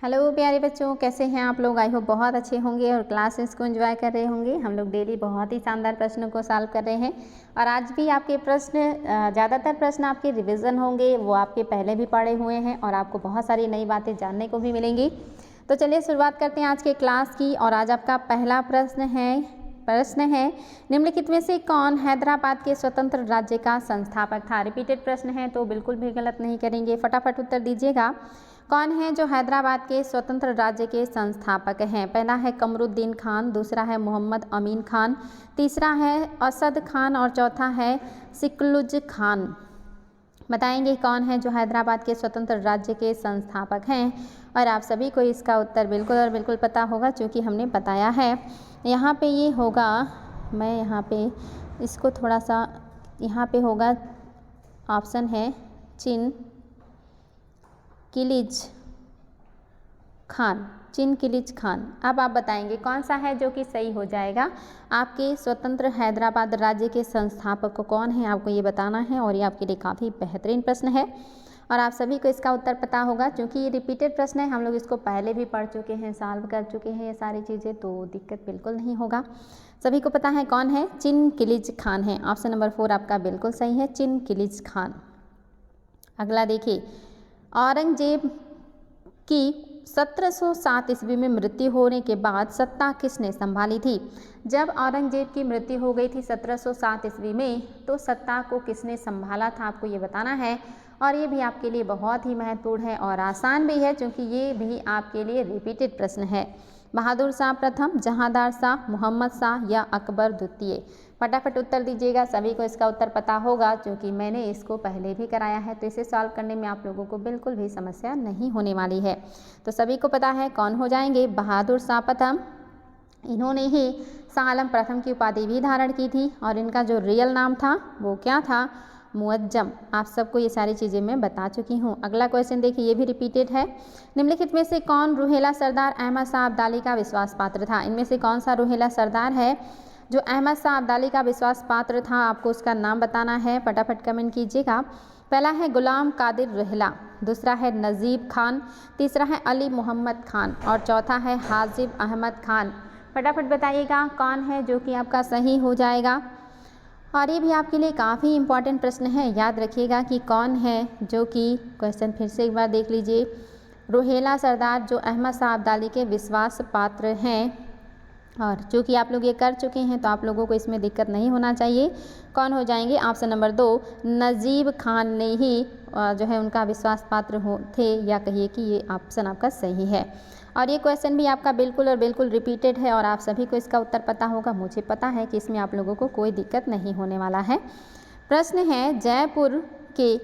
Hello प्यारे बच्चों, कैसे हैं आप लोग। आई होप बहुत अच्छे होंगे और क्लासेस को एंजॉय कर रहे होंगे। हम लोग डेली बहुत ही शानदार प्रश्नों को सॉल्व कर रहे हैं और आज भी आपके प्रश्न ज़्यादातर प्रश्न आपके रिवीजन होंगे, वो आपके पहले भी पढ़े हुए हैं और आपको बहुत सारी नई बातें जानने को भी मिलेंगी। तो चलिए शुरुआत करते हैं आज के क्लास की। और आज आपका पहला प्रश्न है निम्नलिखित में से कौन हैदराबाद के स्वतंत्र राज्य का संस्थापक था। रिपीटेड प्रश्न है तो बिल्कुल भी गलत नहीं करेंगे, फटाफट उत्तर दीजिएगा। कौन है जो हैदराबाद के स्वतंत्र राज्य के संस्थापक हैं। पहला है कमरुद्दीन खान, दूसरा है मोहम्मद अमीन खान, तीसरा है असद खान और चौथा है सिकलुज खान। बताएंगे कौन है जो हैदराबाद के स्वतंत्र राज्य के संस्थापक हैं। और आप सभी को इसका उत्तर बिल्कुल और बिल्कुल पता होगा क्योंकि हमने बताया है। यहाँ पे ये होगा, मैं यहाँ पे इसको थोड़ा सा, यहाँ पे होगा ऑप्शन है चिन किलिज खान। अब आप बताएंगे कौन सा है जो कि सही हो जाएगा। आपके स्वतंत्र हैदराबाद राज्य के संस्थापक कौन है, आपको ये बताना है। और ये आपके लिए काफ़ी बेहतरीन प्रश्न है और आप सभी को इसका उत्तर पता होगा क्योंकि ये रिपीटेड प्रश्न है। हम लोग इसको पहले भी पढ़ चुके हैं, सॉल्व कर चुके हैं ये सारी चीज़ें, तो दिक्कत बिल्कुल नहीं होगा। सभी को पता है कौन है, चिन किलिज खान है। ऑप्शन नंबर 4 आपका बिल्कुल सही है, चिन किलिज खान। अगला देखिए, औरंगजेब की 1707 ईस्वी में मृत्यु होने के बाद सत्ता किसने संभाली थी। जब औरंगजेब की मृत्यु हो गई थी 1707 ईस्वी में, तो सत्ता को किसने संभाला था, आपको ये बताना है। और ये भी आपके लिए बहुत ही महत्वपूर्ण है और आसान भी है क्योंकि ये भी आपके लिए रिपीटेड प्रश्न है। बहादुर शाह प्रथम, जहांदार शाह, मोहम्मद शाह या अकबर द्वितीय। फटाफट उत्तर दीजिएगा। सभी को इसका उत्तर पता होगा क्योंकि मैंने इसको पहले भी कराया है, तो इसे सॉल्व करने में आप लोगों को बिल्कुल भी समस्या नहीं होने वाली है। तो सभी को पता है कौन हो जाएंगे, बहादुर शाह प्रथम। इन्होंने ही शाह आलम प्रथम की उपाधि भी धारण की थी और इनका जो रियल नाम था वो क्या था, मुअज्जम। आप सबको ये सारी चीज़ें मैं बता चुकी हूँ। अगला क्वेश्चन देखिए, ये भी रिपीटेड है। निम्नलिखित में से कौन रूहेला सरदार अहमद शाह अब्दाली का विश्वास पात्र था। इनमें से कौन सा रूहेला सरदार है जो अहमद शाह अब्दाली का विश्वास पात्र था, आपको उसका नाम बताना है। फटाफट कमेंट कीजिएगा। पहला है गुलाम कादिर रूहेला, दूसरा है नजीब खान, तीसरा है अली मोहम्मद खान और चौथा है हाजिब अहमद खान। फटाफट बताइएगा कौन है जो कि आपका सही हो जाएगा। और ये भी आपके लिए काफ़ी इंपॉर्टेंट प्रश्न है, याद रखिएगा कि कौन है जो कि, क्वेश्चन फिर से एक बार देख लीजिए, रूहेला सरदार जो अहमद शाह अब्दाली के विश्वास पात्र हैं। और चूँकि आप लोग ये कर चुके हैं तो आप लोगों को इसमें दिक्कत नहीं होना चाहिए। कौन हो जाएंगे, ऑप्शन नंबर 2 नजीब खान ने ही जो है उनका विश्वास पात्र थे, या कहिए कि ये ऑप्शन आपका सही है। और ये क्वेश्चन भी आपका बिल्कुल और बिल्कुल रिपीटेड है और आप सभी को इसका उत्तर पता होगा। मुझे पता है कि इसमें आप लोगों को कोई दिक्कत नहीं होने वाला है। प्रश्न है, जयपुर के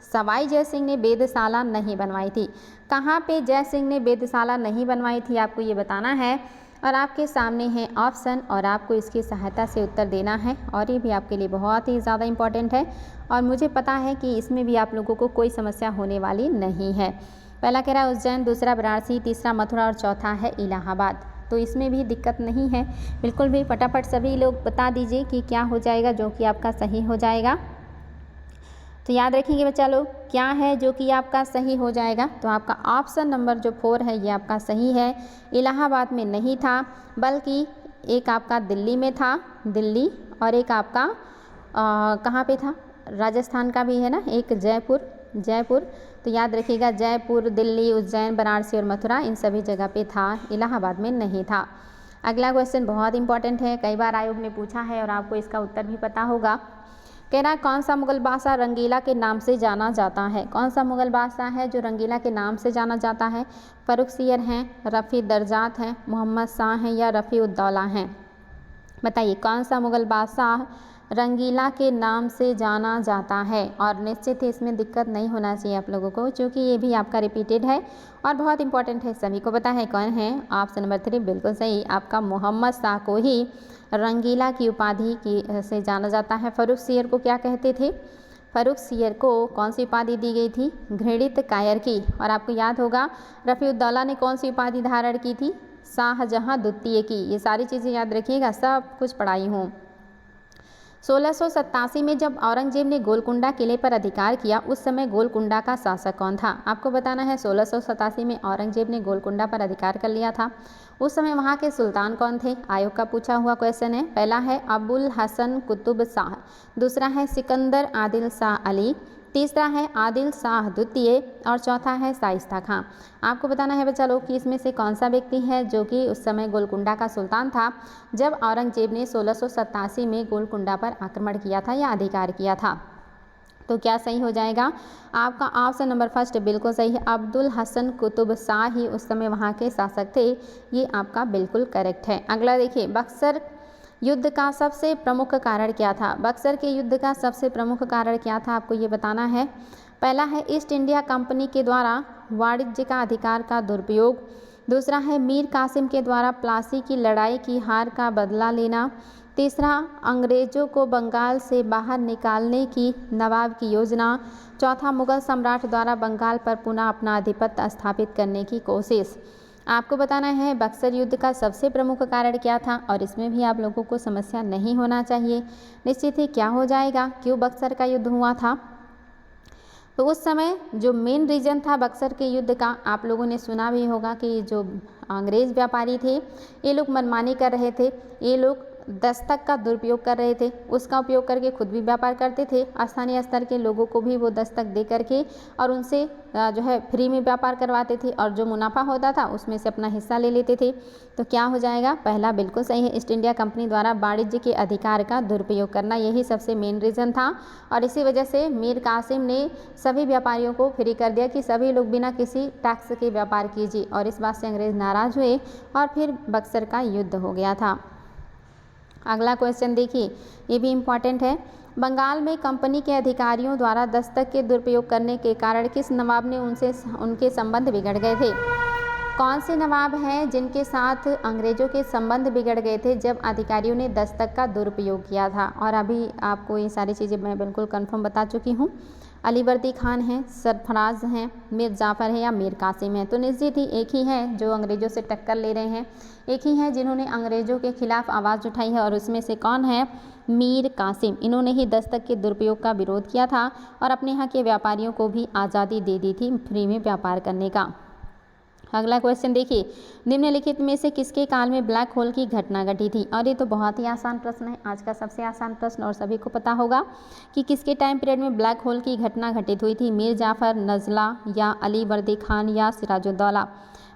सवाई जय सिंह ने वेधशाला नहीं बनवाई थी। कहाँ पे जय सिंह ने वेधशाला नहीं बनवाई थी, आपको ये बताना है। और आपके सामने है ऑप्शन और आपको इसकी सहायता से उत्तर देना है। और ये भी आपके लिए बहुत ही ज़्यादा इम्पॉर्टेंट है और मुझे पता है कि इसमें भी आप लोगों को कोई समस्या होने वाली नहीं है। पहला कह रहा है उज्जैन, दूसरा वाराणसी, तीसरा मथुरा और चौथा है इलाहाबाद। तो इसमें भी दिक्कत नहीं है बिल्कुल भी। फटाफट सभी लोग बता दीजिए कि क्या हो जाएगा जो कि आपका सही हो जाएगा। तो याद रखेंगे बच्चा लोग, क्या है जो कि आपका सही हो जाएगा। तो आपका ऑप्शन नंबर जो 4 है ये आपका सही है। इलाहाबाद में नहीं था, बल्कि एक आपका दिल्ली में था, दिल्ली, और एक आपका कहाँ पे था, राजस्थान का भी है ना, एक जयपुर। तो याद रखिएगा, जयपुर, दिल्ली, उज्जैन, वाराणसी और मथुरा, इन सभी जगह पे था, इलाहाबाद में नहीं था। अगला क्वेश्चन बहुत इंपॉर्टेंट है, कई बार आयोग ने पूछा है और आपको इसका उत्तर भी पता होगा। कह रहा है कौन सा मुगल बादशाह रंगीला के नाम से जाना जाता है। कौन सा मुगल बादशाह है जो रंगीला के नाम से जाना जाता है। फर्रुखसियर हैं, रफ़ी दर्जात हैं, मोहम्मद शाह हैं या रफ़ी उद्दौला हैं। बताइए कौन सा मुगल बादशाह रंगीला के नाम से जाना जाता है। और निश्चित ही इसमें दिक्कत नहीं होना चाहिए आप लोगों को क्योंकि ये भी आपका रिपीटेड है और बहुत इंपॉर्टेंट है, सभी को पता है कौन है। ऑप्शन नंबर 3 बिल्कुल सही, आपका मोहम्मद शाह को ही रंगीला की उपाधि की से जाना जाता है। फर्रुखसियर को क्या कहते थे, फर्रुखसियर को कौन सी उपाधि दी गई थी, घृणित कायर की। और आपको याद होगा रफ़ी उद्दौला ने कौन सी उपाधि धारण की थी, शाहजहां द्वितीय की। ये सारी चीज़ें याद रखिएगा, सब कुछ पढ़ाई हूँ। 1687 में जब औरंगजेब ने गोलकुंडा किले पर अधिकार किया, उस समय गोलकुंडा का शासक कौन था? आपको बताना है 1687 में औरंगजेब ने गोलकुंडा पर अधिकार कर लिया था। उस समय वहाँ के सुल्तान कौन थे? आयोग का पूछा हुआ क्वेश्चन है। पहला है अबुल हसन कुतुब शाह, दूसरा है सिकंदर आदिल शाह अली, तीसरा है आदिल शाह द्वितीय और चौथा है शाइस्ता खां। आपको बताना है बच्चा लोग कि इसमें से कौन सा व्यक्ति है जो कि उस समय गोलकुंडा का सुल्तान था जब औरंगजेब ने 1687 में गोलकुंडा पर आक्रमण किया था या अधिकार किया था। तो क्या सही हो जाएगा? आपका ऑप्शन नंबर फर्स्ट बिल्कुल सही है। अब्दुल हसन कुतुब शाह ही उस समय वहाँ के शासक थे। ये आपका बिल्कुल करेक्ट है। अगला देखिए, बक्सर युद्ध का सबसे प्रमुख कारण क्या था? बक्सर के युद्ध का सबसे प्रमुख कारण क्या था? आपको ये बताना है। पहला है ईस्ट इंडिया कंपनी के द्वारा वाणिज्य का अधिकार का दुरुपयोग, दूसरा है मीर कासिम के द्वारा प्लासी की लड़ाई की हार का बदला लेना, तीसरा अंग्रेजों को बंगाल से बाहर निकालने की नवाब की योजना, चौथा मुगल सम्राट द्वारा बंगाल पर पुनः अपना आधिपत्य स्थापित करने की कोशिश। आपको बताना है बक्सर युद्ध का सबसे प्रमुख कारण क्या था और इसमें भी आप लोगों को समस्या नहीं होना चाहिए। निश्चित ही क्या हो जाएगा, क्यों बक्सर का युद्ध हुआ था? तो उस समय जो मेन रीजन था बक्सर के युद्ध का, आप लोगों ने सुना भी होगा कि जो अंग्रेज़ व्यापारी थे ये लोग मनमानी कर रहे थे, ये लोग दस्तक का दुरुपयोग कर रहे थे, उसका उपयोग करके खुद भी व्यापार करते थे, स्थानीय स्तर के लोगों को भी वो दस्तक दे करके और उनसे जो है फ्री में व्यापार करवाते थे और जो मुनाफा होता था उसमें से अपना हिस्सा ले लेते थे। तो क्या हो जाएगा? पहला बिल्कुल सही है, ईस्ट इंडिया कंपनी द्वारा वाणिज्य के अधिकार का दुरुपयोग करना, यही सबसे मेन रीज़न था। और इसी वजह से मीर कासिम ने सभी व्यापारियों को फ्री कर दिया कि सभी लोग बिना किसी टैक्स के व्यापार कीजिए, और इस बात से अंग्रेज़ नाराज़ हुए और फिर बक्सर का युद्ध हो गया था। अगला क्वेश्चन देखिए, ये भी इम्पॉर्टेंट है। बंगाल में कंपनी के अधिकारियों द्वारा दस्तक के दुरुपयोग करने के कारण किस नवाब ने उनके संबंध बिगड़ गए थे? कौन से नवाब हैं जिनके साथ अंग्रेज़ों के संबंध बिगड़ गए थे जब अधिकारियों ने दस्तक का दुरुपयोग किया था? और अभी आपको ये सारी चीज़ें मैं बिल्कुल कंफर्म बता चुकी हूँ। अलीवर्दी खान हैं, सरफराज हैं, मीर जाफ़र है या मीर कासिम है? तो निश्चित ही एक ही है जो अंग्रेज़ों से टक्कर ले रहे हैं, एक ही हैं जिन्होंने अंग्रेज़ों के खिलाफ आवाज़ उठाई है, और उसमें से कौन है? मीर कासिम। इन्होंने ही दस्तक के दुरुपयोग का विरोध किया था और अपने यहाँ के व्यापारियों को भी आज़ादी दे दी थी फ्री में व्यापार करने का। अगला क्वेश्चन देखिए, निम्नलिखित में से किसके काल में ब्लैक होल की घटना घटी थी? और ये तो बहुत ही आसान प्रश्न है, आज का सबसे आसान प्रश्न, और सभी को पता होगा कि किसके टाइम पीरियड में ब्लैक होल की घटना घटित हुई थी? मीर जाफ़र, नज़ला या अलीवर्दी खान या सिराजुद्दौला?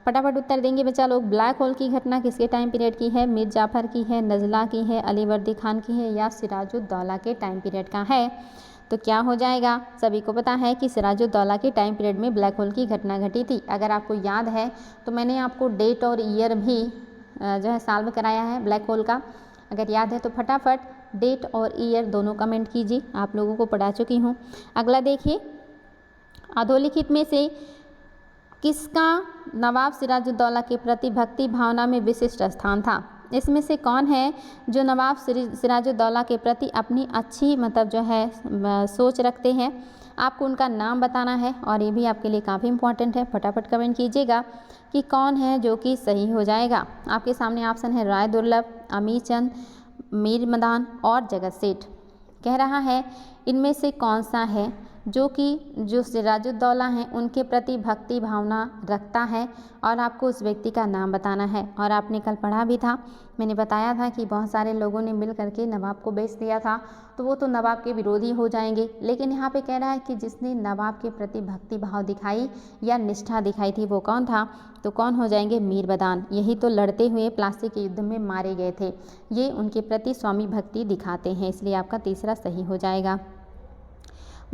फटाफट उत्तर देंगे बच्चा लोग। ब्लैक होल की घटना किसके टाइम पीरियड की है? मीर जाफ़र की है, नज़ला की है, अलीवर्दी खान की है या सिराजुद्दौला के टाइम पीरियड का है? तो क्या हो जाएगा? सभी को पता है कि सिराजुद्दौला के टाइम पीरियड में ब्लैक होल की घटना घटी थी। अगर आपको याद है तो मैंने आपको डेट और ईयर भी जो है सॉल्व कराया है ब्लैक होल का। अगर याद है तो फटाफट डेट और ईयर दोनों कमेंट कीजिए, आप लोगों को पढ़ा चुकी हूँ। अगला देखिए, अधोलिखित में से किसका नवाब सिराजुद्दौला के प्रति भक्ति भावना में विशिष्ट स्थान था? इसमें से कौन है जो नवाब सिराजुद्दौला के प्रति अपनी अच्छी मतलब जो है सोच रखते हैं? आपको उनका नाम बताना है और ये भी आपके लिए काफ़ी इंपॉर्टेंट है। फटाफट कमेंट कीजिएगा कि कौन है जो कि सही हो जाएगा। आपके सामने ऑप्शन है राय दुर्लभ, अमीर चंद, मीर मदान और जगत सेठ। कह रहा है इनमें से कौन सा है जो सिराजुद्दौला हैं उनके प्रति भक्ति भावना रखता है, और आपको उस व्यक्ति का नाम बताना है। और आपने कल पढ़ा भी था, मैंने बताया था कि बहुत सारे लोगों ने मिल करके नवाब को बेच दिया था, तो वो तो नवाब के विरोधी हो जाएंगे। लेकिन यहाँ पे कह रहा है कि जिसने नवाब के प्रति भक्ति भाव दिखाई या निष्ठा दिखाई थी वो कौन था? तो कौन हो जाएंगे? मीर मदान। यही तो लड़ते हुए प्लासी के युद्ध में मारे गए थे। ये उनके प्रति स्वामी भक्ति दिखाते हैं, इसलिए आपका तीसरा सही हो जाएगा।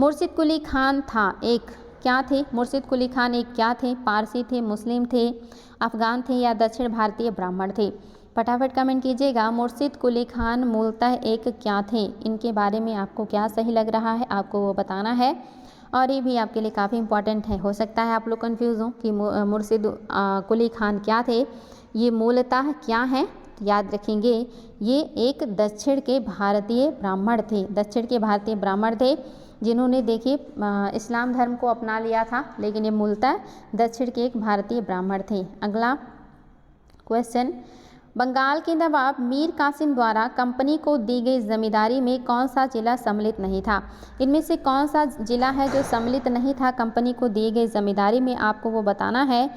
मुर्शिद कुली खान था एक क्या थे? मुर्शिद कुली खान एक क्या थे? पारसी थे, मुस्लिम थे, अफ़गान थे या दक्षिण भारतीय ब्राह्मण थे? फटाफट कमेंट कीजिएगा। मुर्शिद कुली खान मूलतः एक क्या थे? इनके बारे में आपको क्या सही लग रहा है, आपको वो बताना है। और ये भी आपके लिए काफ़ी इंपॉर्टेंट है। हो सकता है आप लोग कन्फ्यूज़ हों कि मुर्शिद कुली खान क्या थे, ये मूलतः क्या हैं? याद रखेंगे, ये एक दक्षिण के भारतीय ब्राह्मण थे। दक्षिण के भारतीय ब्राह्मण थे जिन्होंने देखिए इस्लाम धर्म को अपना लिया था, लेकिन ये मूलतः दक्षिण के एक भारतीय ब्राह्मण थे। अगला क्वेश्चन, बंगाल के नवाब मीर कासिम द्वारा कंपनी को दी गई जमींदारी में कौन सा जिला सम्मिलित नहीं था? इनमें से कौन सा जिला है जो सम्मिलित नहीं था कंपनी को दी गई जमींदारी में, आपको वो बताना है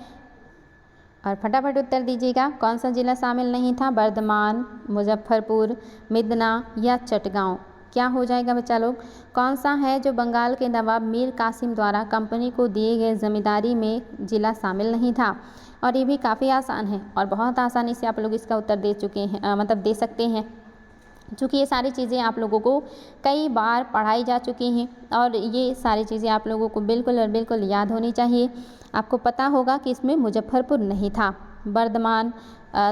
और फटाफट उत्तर दीजिएगा। कौन सा जिला शामिल नहीं था? बर्धमान, मुजफ्फरपुर, मिदना या चटगांव? क्या हो जाएगा बच्चा लोग? कौन सा है जो बंगाल के नवाब मीर कासिम द्वारा कंपनी को दिए गए जमींदारी में जिला शामिल नहीं था? और ये भी काफ़ी आसान है और बहुत आसानी से आप लोग इसका उत्तर दे चुके हैं, मतलब दे सकते हैं, क्योंकि ये सारी चीज़ें आप लोगों को कई बार पढ़ाई जा चुकी हैं और ये सारी चीज़ें आप लोगों को बिल्कुल और बिल्कुल याद होनी चाहिए। आपको पता होगा कि इसमें मुजफ्फरपुर नहीं था, बर्धमान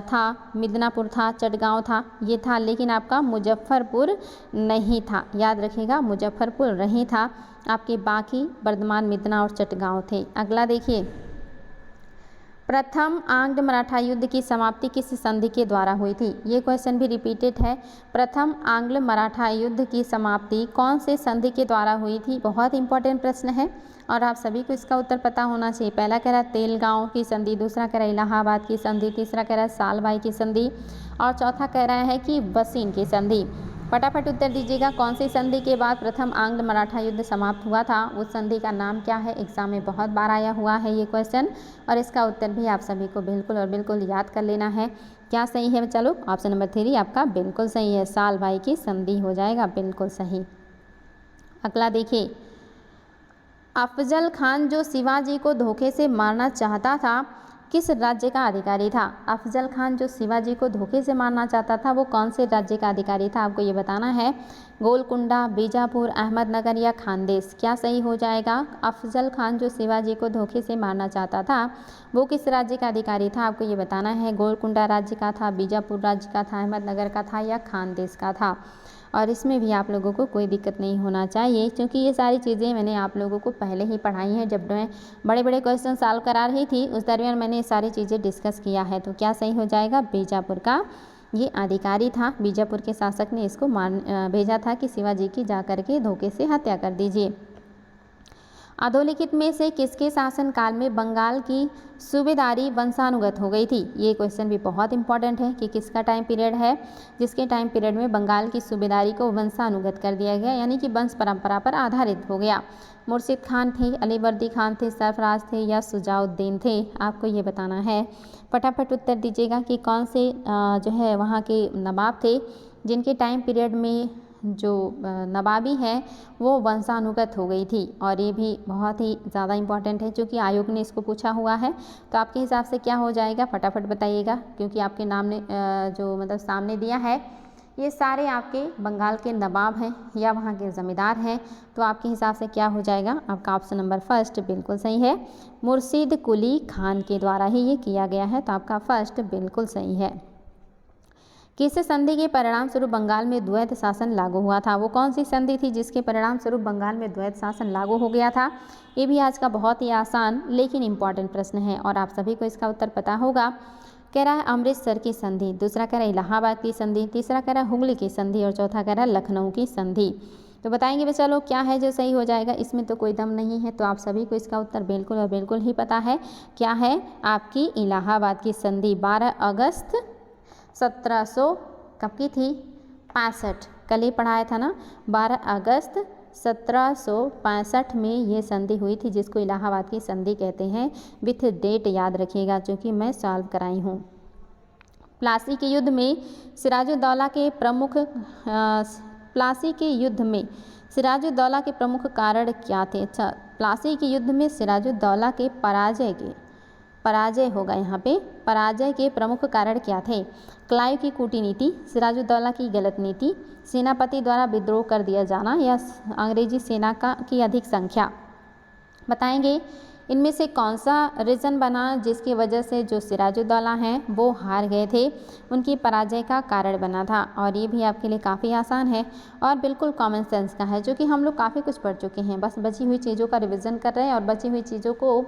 था, मिदनापुर था, चटगांव था, ये था, लेकिन आपका मुजफ्फरपुर नहीं था। याद रखिएगा, मुजफ्फरपुर नहीं था, आपके बाकी बर्धमान, मिदना और चटगांव थे। अगला देखिए, प्रथम आंग्ल मराठा युद्ध की समाप्ति किस संधि के द्वारा हुई थी? ये क्वेश्चन भी रिपीटेड है। प्रथम आंग्ल मराठा युद्ध की समाप्ति कौन से संधि के द्वारा हुई थी? बहुत इंपॉर्टेंट प्रश्न है और आप सभी को इसका उत्तर पता होना चाहिए। पहला कह रहा है तेलगांव की संधि, दूसरा कह रहा है इलाहाबाद की संधि, तीसरा कह रहा है सालबाई की संधि और चौथा कह रहा है कि वसीन की संधि। फटाफट उत्तर दीजिएगा। कौन सी संधि के बाद प्रथम आंग्ल मराठा युद्ध समाप्त हुआ था? उस संधि का नाम क्या है? एग्जाम में बहुत बार आया हुआ है ये क्वेश्चन और इसका उत्तर भी आप सभी को बिल्कुल और बिल्कुल याद कर लेना है। क्या सही है बच्चा लोग? ऑप्शन नंबर 3 आपका बिल्कुल सही है, सालबाई की संधि हो जाएगा बिल्कुल सही। अगला देखिए, अफजल खान जो शिवाजी को धोखे से मारना चाहता था किस राज्य का अधिकारी था? अफजल खान जो शिवाजी को धोखे से मारना चाहता था वो कौन से राज्य का अधिकारी था? आपको ये बताना है। गोलकुंडा, बीजापुर, अहमदनगर या खानदेश? क्या सही हो जाएगा? अफजल खान जो शिवाजी को धोखे से मारना चाहता था वो किस राज्य का अधिकारी था? आपको ये बताना है। गोलकुंडा राज्य का था, बीजापुर राज्य का था, अहमदनगर का था या खानदेश का था? और इसमें भी आप लोगों को कोई दिक्कत नहीं होना चाहिए, क्योंकि ये सारी चीज़ें मैंने आप लोगों को पहले ही पढ़ाई हैं। जब मैं बड़े बड़े क्वेश्चन सॉल्व करा रही थी उस दरमियान मैंने ये सारी चीज़ें डिस्कस किया है। तो क्या सही हो जाएगा? बीजापुर का ये अधिकारी था, बीजापुर के शासक ने इसको भेजा था कि शिवाजी की जा कर के धोखे से हत्या कर दीजिए। अधोलिखित में से किसके शासनकाल में बंगाल की सूबेदारी वंशानुगत हो गई थी? ये क्वेश्चन भी बहुत इंपॉर्टेंट है कि किसका टाइम पीरियड है जिसके टाइम पीरियड में बंगाल की सूबेदारी को वंशानुगत कर दिया गया, यानी कि वंश परंपरा पर आधारित हो गया। मुर्शिद खान थे, अलीवर्दी खान थे, सरफराज थे या सुजाउद्दीन थे? आपको ये बताना है। फटाफट उत्तर दीजिएगा कि कौन से जो है वहाँ के नवाब थे जिनके टाइम पीरियड में जो नवाबी है वो वंशानुगत हो गई थी। और ये भी बहुत ही ज़्यादा इम्पॉर्टेंट है क्योंकि आयोग ने इसको पूछा हुआ है। तो आपके हिसाब से क्या हो जाएगा? फटाफट बताइएगा, क्योंकि आपके नाम ने जो मतलब सामने दिया है ये सारे आपके बंगाल के नवाब हैं या वहाँ के ज़मींदार हैं। तो आपके हिसाब से क्या हो जाएगा? आपका ऑप्शन नंबर फर्स्ट बिल्कुल सही है, मुर्शिद कुली खान के द्वारा ही ये किया गया है। तो आपका फर्स्ट बिल्कुल सही है। किस संधि के परिणाम स्वरूप बंगाल में द्वैत शासन लागू हुआ था? वो कौन सी संधि थी जिसके परिणाम स्वरूप बंगाल में द्वैत शासन लागू हो गया था? ये भी आज का बहुत ही आसान लेकिन इम्पॉर्टेंट प्रश्न है और आप सभी को इसका उत्तर पता होगा। कह रहा है अमृतसर की संधि, दूसरा कह रहा है इलाहाबाद की संधि, तीसरा कह रहा है हुगली की संधि और चौथा कह रहा है लखनऊ की संधि। तो बताएंगे बच्चा लोग क्या है जो सही हो जाएगा? इसमें तो कोई दम नहीं है, तो आप सभी को इसका उत्तर बिल्कुल और बिल्कुल ही पता है। क्या है? आपकी इलाहाबाद की संधि 12 अगस्त 1700 कब की थी? 65। कल ही पढ़ाया था ना, 12 अगस्त 1765 में ये संधि हुई थी जिसको इलाहाबाद की संधि कहते हैं। विथ डेट याद रखिएगा क्योंकि मैं सॉल्व कराई हूँ। प्लासी के युद्ध में सिराजुद्दौला के प्रमुख प्लासी के युद्ध में सिराजुद्दौला के प्रमुख कारण क्या थे? अच्छा, प्लासी के युद्ध में सिराजुद्दौला के पराजय होगा यहाँ पे। पराजय के प्रमुख कारण क्या थे? क्लाइव की कूटनीति, सिराजुद्दौला की गलत नीति, सेनापति द्वारा विद्रोह कर दिया जाना या अंग्रेजी सेना की अधिक संख्या? बताएंगे इनमें से कौन सा रीज़न बना जिसकी वजह से जो सिराजुद्दौला हैं वो हार गए थे, उनकी पराजय का कारण बना था। और ये भी आपके लिए काफ़ी आसान है और बिल्कुल कॉमन सेंस का है, जो कि हम लोग काफ़ी कुछ पढ़ चुके हैं, बस बची हुई चीज़ों का रिविज़न कर रहे हैं और बची हुई चीज़ों को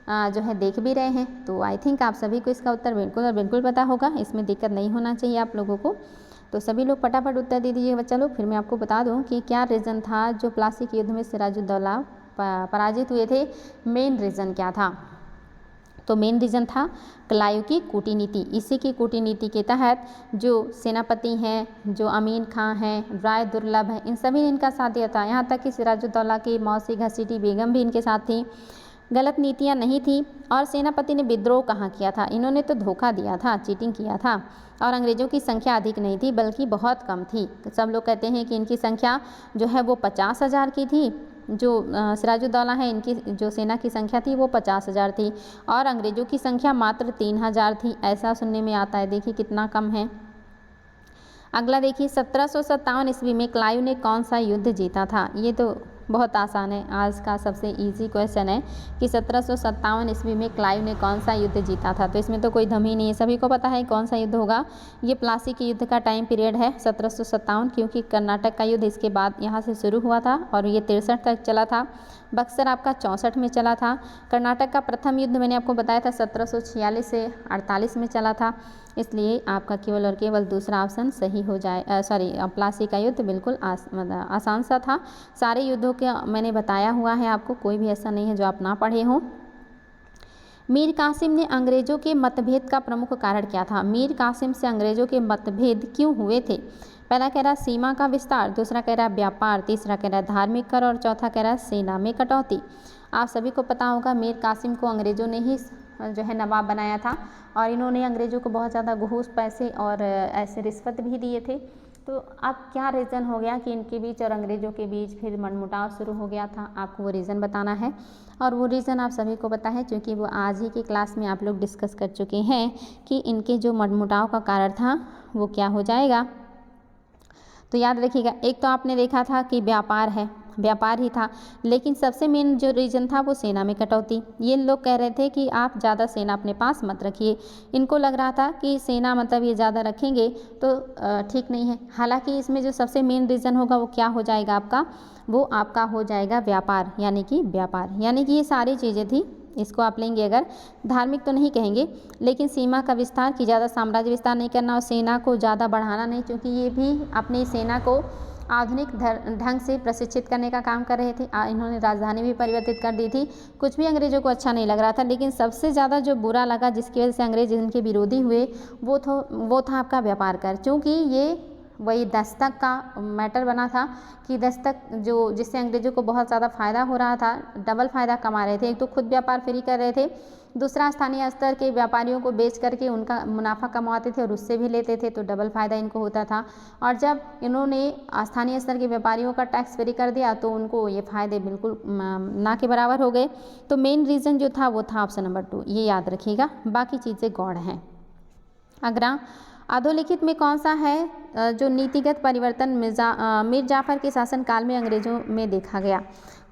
जो है देख भी रहे हैं। तो आई थिंक आप सभी को इसका उत्तर बिल्कुल और बिल्कुल पता होगा, इसमें दिक्कत नहीं होना चाहिए आप लोगों को। तो सभी लोग फटाफट उत्तर दे दीजिए बच्चा लोग। फिर मैं आपको बता दूं कि क्या रीज़न था जो प्लासी के युद्ध में सिराजुद्दौला पराजित हुए थे, मेन रीज़न क्या था? तो मेन रीज़न था क्लाइव की कूटनीति। इसी की कूटनीति के तहत जो सेनापति हैं, जो अमीन खां हैं, राय दुर्लभ हैं, इन सभी ने इनका साथ दिया था। यहाँ तक कि सिराजुद्दौला की मौसी घसीटी बेगम भी इनके साथ थी। गलत नीतियाँ नहीं थी। और सेनापति ने विद्रोह कहाँ किया था? इन्होंने तो धोखा दिया था, चीटिंग किया था। और अंग्रेज़ों की संख्या अधिक नहीं थी बल्कि बहुत कम थी। सब लोग कहते हैं कि इनकी संख्या जो है वो 50,000 की थी। जो सिराजुद्दौला है, इनकी जो सेना की संख्या थी वो 50,000 थी और अंग्रेज़ों की संख्या मात्र 3,000 थी। ऐसा सुनने में आता है, देखिए कितना कम है। अगला देखिए 1757 ईस्वी में क्लाइव ने कौन सा युद्ध जीता था? ये तो बहुत आसान है, आज का सबसे इजी क्वेश्चन है कि 1757 ईस्वी में क्लाइव ने कौन सा युद्ध जीता था। तो इसमें तो कोई दम ही नहीं है, सभी को पता है कौन सा युद्ध होगा। ये प्लासी के युद्ध का टाइम पीरियड है 1757, क्योंकि कर्नाटक का युद्ध इसके बाद यहाँ से शुरू हुआ था और ये 63 तक चला था। बक्सर आपका 64 में चला था। कर्नाटक का प्रथम युद्ध मैंने आपको बताया था 1746 से 48 में चला था। इसलिए आपका केवल और केवल दूसरा ऑप्शन सही हो जाए। प्लासी का युद्ध बिल्कुल आसान सा था। सारे युद्धों के मैंने बताया हुआ है आपको, कोई भी ऐसा नहीं है जो आप ना पढ़े हों। मीर कासिम ने अंग्रेज़ों के मतभेद का प्रमुख कारण क्या था? मीर कासिम से अंग्रेज़ों के मतभेद क्यों हुए थे? पहला कह रहा सीमा का विस्तार, दूसरा कह रहा व्यापार, तीसरा कह रहा धार्मिक कर और चौथा कह रहा सेना में कटौती। आप सभी को पता होगा मीर कासिम को अंग्रेज़ों ने ही जो है नवाब बनाया था और इन्होंने अंग्रेज़ों को बहुत ज़्यादा घूस, पैसे और ऐसे रिश्वत भी दिए थे। तो अब क्या रीज़न हो गया कि इनके बीच और अंग्रेज़ों के बीच फिर मनमुटाव शुरू हो गया था? आपको वो रीज़न बताना है और वो रीज़न आप सभी को पता है क्योंकि वो आज ही की क्लास में आप लोग डिस्कस कर चुके हैं कि इनके जो मनमुटाव का कारण था वो क्या हो जाएगा। तो याद रखिएगा, एक तो आपने देखा था कि व्यापार है, व्यापार ही था, लेकिन सबसे मेन जो रीज़न था वो सेना में कटौती। ये लोग कह रहे थे कि आप ज़्यादा सेना अपने पास मत रखिए। इनको लग रहा था कि सेना मतलब ये ज़्यादा रखेंगे तो ठीक नहीं है। हालांकि इसमें जो सबसे मेन रीज़न होगा वो क्या हो जाएगा आपका? वो आपका हो जाएगा व्यापार, यानी कि ये सारी चीज़ें थी। इसको आप लेंगे अगर, धार्मिक तो नहीं कहेंगे, लेकिन सीमा का विस्तार कि ज़्यादा साम्राज्य विस्तार नहीं करना और सेना को ज़्यादा बढ़ाना नहीं, क्योंकि ये भी अपनी सेना को आधुनिक ढंग से प्रशिक्षित करने का काम कर रहे थे। इन्होंने राजधानी भी परिवर्तित कर दी थी। कुछ भी अंग्रेज़ों को अच्छा नहीं लग रहा था, लेकिन सबसे ज़्यादा जो बुरा लगा जिसकी वजह से अंग्रेज इनके विरोधी हुए वो था आपका व्यापार कर। क्योंकि ये वही दस्तक का मैटर बना था कि दस्तक जो जिससे अंग्रेज़ों को बहुत ज़्यादा फ़ायदा हो रहा था, डबल फ़ायदा कमा रहे थे। एक तो खुद व्यापार फ्री कर रहे थे, दूसरा स्थानीय स्तर के व्यापारियों को बेच करके उनका मुनाफा कमाते थे और उससे भी लेते थे, तो डबल फ़ायदा इनको होता था। और जब इन्होंने स्थानीय स्तर के व्यापारियों का टैक्स फ्री कर दिया तो उनको ये फ़ायदे बिल्कुल ना के बराबर हो गए। तो मेन रीज़न जो था वो था ऑप्शन नंबर 2, ये याद रखिएगा, बाकी चीज़ें गौड़ हैं। अगला अधोलिखित में कौन सा है जो नीतिगत परिवर्तन मीर जाफ़र के शासनकाल में अंग्रेज़ों में देखा गया?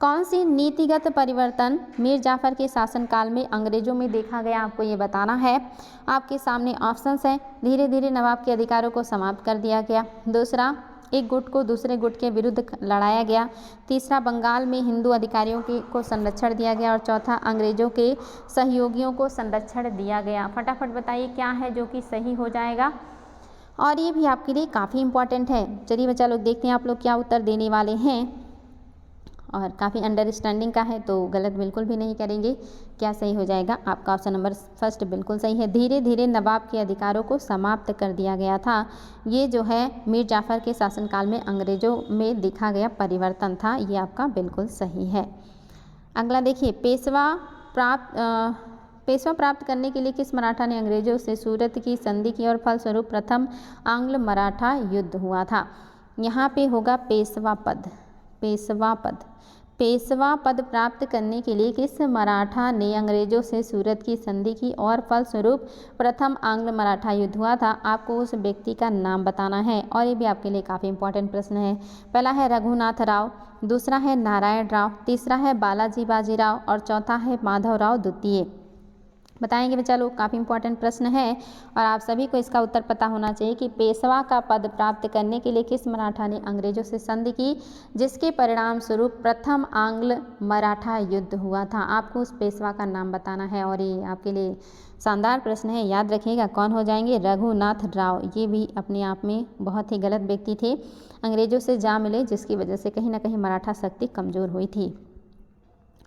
कौन सी नीतिगत परिवर्तन मीर जाफ़र के शासनकाल में अंग्रेज़ों में देखा गया, आपको ये बताना है। आपके सामने ऑप्शंस हैं। धीरे धीरे नवाब के अधिकारों को समाप्त कर दिया गया। दूसरा, एक गुट को दूसरे गुट के विरुद्ध लड़ाया गया। तीसरा, बंगाल में हिंदू अधिकारियों को संरक्षण दिया गया और चौथा, अंग्रेज़ों के सहयोगियों को संरक्षण दिया गया। फटाफट बताइए क्या है जो कि सही हो जाएगा, और ये भी आपके लिए काफ़ी इंपॉर्टेंट है। चलिए बच्चा लोग देखते हैं आप लोग क्या उत्तर देने वाले हैं, और काफ़ी अंडरस्टैंडिंग का है तो गलत बिल्कुल भी नहीं करेंगे। क्या सही हो जाएगा? आपका ऑप्शन नंबर फर्स्ट बिल्कुल सही है। धीरे धीरे नवाब के अधिकारों को समाप्त कर दिया गया था। ये जो है मीर जाफ़र के शासनकाल में अंग्रेज़ों में देखा गया परिवर्तन था, ये आपका बिल्कुल सही है। अगला देखिए, पेशवा प्राप्त करने के लिए किस मराठा ने अंग्रेज़ों से सूरत की संधि की और फलस्वरूप प्रथम आंग्ल मराठा युद्ध हुआ था? यहाँ पे होगा पेशवा पद प्राप्त करने के लिए किस मराठा ने अंग्रेज़ों से सूरत की संधि की और फलस्वरूप प्रथम आंग्ल मराठा युद्ध हुआ था? आपको उस व्यक्ति का नाम बताना है और ये भी आपके लिए काफ़ी इंपॉर्टेंट प्रश्न है। पहला है रघुनाथ राव, दूसरा है नारायण राव, तीसरा है बालाजी बाजीराव और चौथा है माधवराव द्वितीय। बताएंगे बच्चा लोग, काफ़ी इंपॉर्टेंट प्रश्न है और आप सभी को इसका उत्तर पता होना चाहिए कि पेशवा का पद प्राप्त करने के लिए किस मराठा ने अंग्रेज़ों से संधि की, जिसके परिणाम स्वरूप प्रथम आंग्ल मराठा युद्ध हुआ था। आपको उस पेशवा का नाम बताना है और ये आपके लिए शानदार प्रश्न है, याद रखिएगा। कौन हो जाएंगे? रघुनाथ राव। ये भी अपने आप में बहुत ही गलत व्यक्ति थे, अंग्रेज़ों से जा मिले जिसकी वजह से कहीं ना कहीं मराठा शक्ति कमज़ोर हुई थी।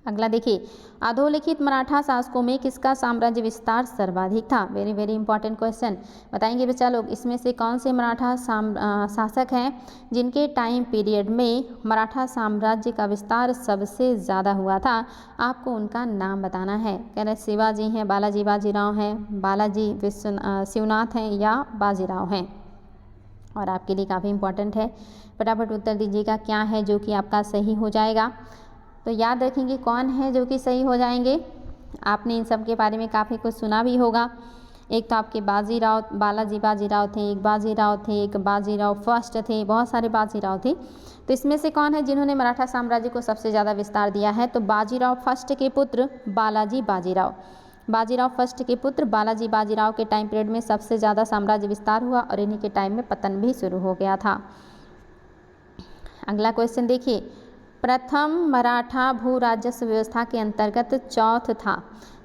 अगला देखिए, अधोलिखित मराठा शासकों में किसका साम्राज्य विस्तार सर्वाधिक था? Very very important question. बताएंगे बच्चा लोग, इसमें से कौन से मराठा शासक हैं जिनके टाइम पीरियड में मराठा साम्राज्य का विस्तार सबसे ज़्यादा हुआ था? आपको उनका नाम बताना है। कह रहे शिवाजी हैं, बालाजी बाजीराव हैं, बालाजी शिवनाथ हैं या बाजीराव हैं। और आपके लिए काफ़ी इंपॉर्टेंट है, फटाफट उत्तर दीजिएगा क्या है जो कि आपका सही हो जाएगा। तो याद रखेंगे कौन है जो कि सही हो जाएंगे। आपने इन सब के बारे में काफ़ी कुछ सुना भी होगा। एक तो आपके बाजीराव, बालाजी बाजीराव थे, एक बाजीराव थे, एक बाजीराव फर्स्ट थे, बहुत सारे बाजीराव थे। तो इसमें से कौन है जिन्होंने मराठा साम्राज्य को सबसे ज़्यादा विस्तार दिया है? तो बाजीराव फर्स्ट के पुत्र बालाजी बाजीराव। बाजीराव फर्स्ट के पुत्र बालाजी बाजीराव के टाइम पीरियड में सबसे ज़्यादा साम्राज्य विस्तार हुआ और इन्हीं के टाइम में पतन भी शुरू हो गया था। अगला क्वेश्चन देखिए, प्रथम मराठा भू राजस्व व्यवस्था के अंतर्गत चौथ था।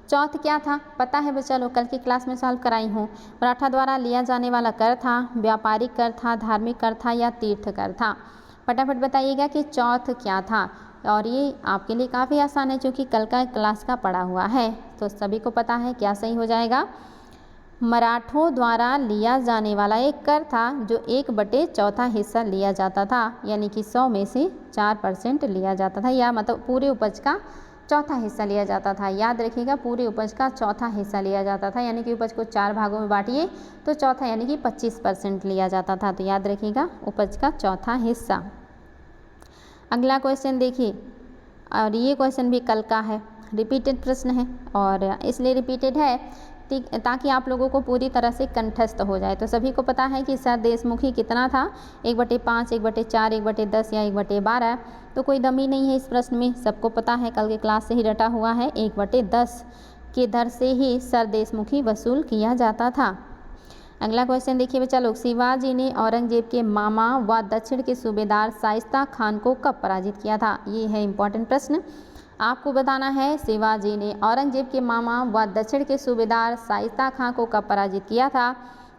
चौथ क्या था? पता है बच्चा लोग, कल की क्लास में सॉल्व कराई हूँ। मराठा द्वारा लिया जाने वाला कर था, व्यापारिक कर था, धार्मिक कर था या तीर्थ कर था? फटाफट बताइएगा कि चौथ क्या था। और ये आपके लिए काफ़ी आसान है क्योंकि कल का क्लास का पढ़ा हुआ है, तो सभी को पता है क्या सही हो जाएगा। मराठों द्वारा लिया जाने वाला एक कर था जो 1/4 हिस्सा लिया जाता था, यानी कि 100 में से 4% लिया जाता था, या मतलब पूरे उपज का चौथा हिस्सा लिया जाता था। याद रखिएगा, पूरे उपज का चौथा हिस्सा लिया जाता था, यानी कि उपज को 4 भागों में बांटिए तो चौथा यानी कि 25% लिया जाता था। तो याद रखिएगा उपज का चौथा हिस्सा। अगला क्वेश्चन देखिए, और ये क्वेश्चन भी कल का है, रिपीटेड प्रश्न है और इसलिए रिपीटेड है ताकि आप लोगों को पूरी तरह से कंठस्थ हो जाए। तो सभी को पता है कि सर देशमुखी कितना था? 1/5, 1/4, 1/10 या 1/12। तो कोई दम ही नहीं है इस प्रश्न में, सबको पता है, कल के क्लास से ही रटा हुआ है। 1/10 के दर से ही सर देशमुखी वसूल किया जाता था। अगला क्वेश्चन देखिए बच्चा लोग, शिवाजी ने औरंगजेब के मामा व दक्षिण के सूबेदार शाइस्ता खान को कब पराजित किया था? ये है इंपॉर्टेंट प्रश्न। आपको बताना है शिवाजी ने औरंगजेब के मामा व दक्षिण के सूबेदार शाइस्ता खान को कब पराजित किया था?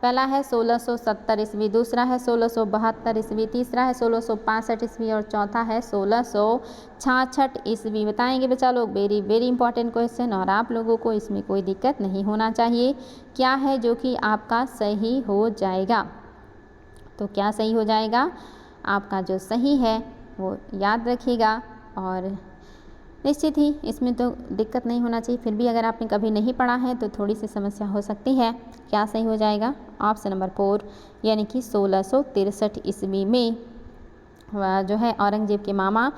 पहला है 1670 ईस्वी, दूसरा है 1672 ईस्वी, तीसरा है 1665 ईस्वी और चौथा है 1666 ईस्वी। बताएंगे बच्चा लोग, वेरी वेरी इंपॉर्टेंट क्वेश्चन और आप लोगों को इसमें कोई दिक्कत नहीं होना चाहिए। क्या है जो कि आपका सही हो जाएगा? तो क्या सही हो जाएगा? आपका जो सही है वो याद रखिएगा और निश्चित ही इसमें तो दिक्कत नहीं होना चाहिए। फिर भी अगर आपने कभी नहीं पढ़ा है तो थोड़ी सी समस्या हो सकती है। क्या सही हो जाएगा? ऑप्शन नंबर 4 यानी कि 1663 ईस्वी में जो है औरंगजेब के मामा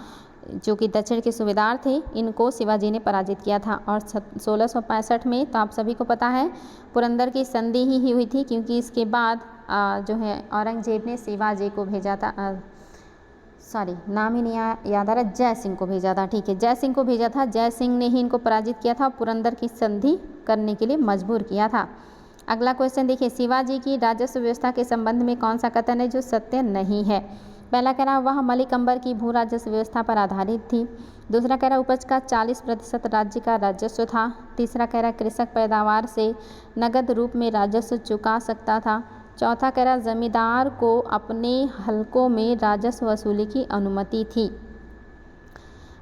जो कि दक्षिण के सूबेदार थे, इनको शिवाजी ने पराजित किया था। और 1665 में तो आप सभी को पता है पुरंदर की संधि ही हुई थी, क्योंकि इसके बाद जो है औरंगजेब ने शिवाजी को भेजा था, नाम ही नहीं याद आ रहा, जय सिंह को भेजा था। ठीक है, जय सिंह को भेजा था। जय सिंह ने ही इनको पराजित किया था, पुरंदर की संधि करने के लिए मजबूर किया था। अगला क्वेश्चन देखिए, शिवाजी की राजस्व व्यवस्था के संबंध में कौन सा कथन है जो सत्य नहीं है? पहला कह रहा वह मलिक अंबर की भू राजस्व व्यवस्था पर आधारित थी। दूसरा कह रहा उपज का 40% राज्य का राजस्व था। तीसरा कह रहा कृषक पैदावार से नगद रूप में राजस्व चुका सकता था। चौथा कह रहा जमींदार को अपने हलकों में राजस्व वसूली की अनुमति थी।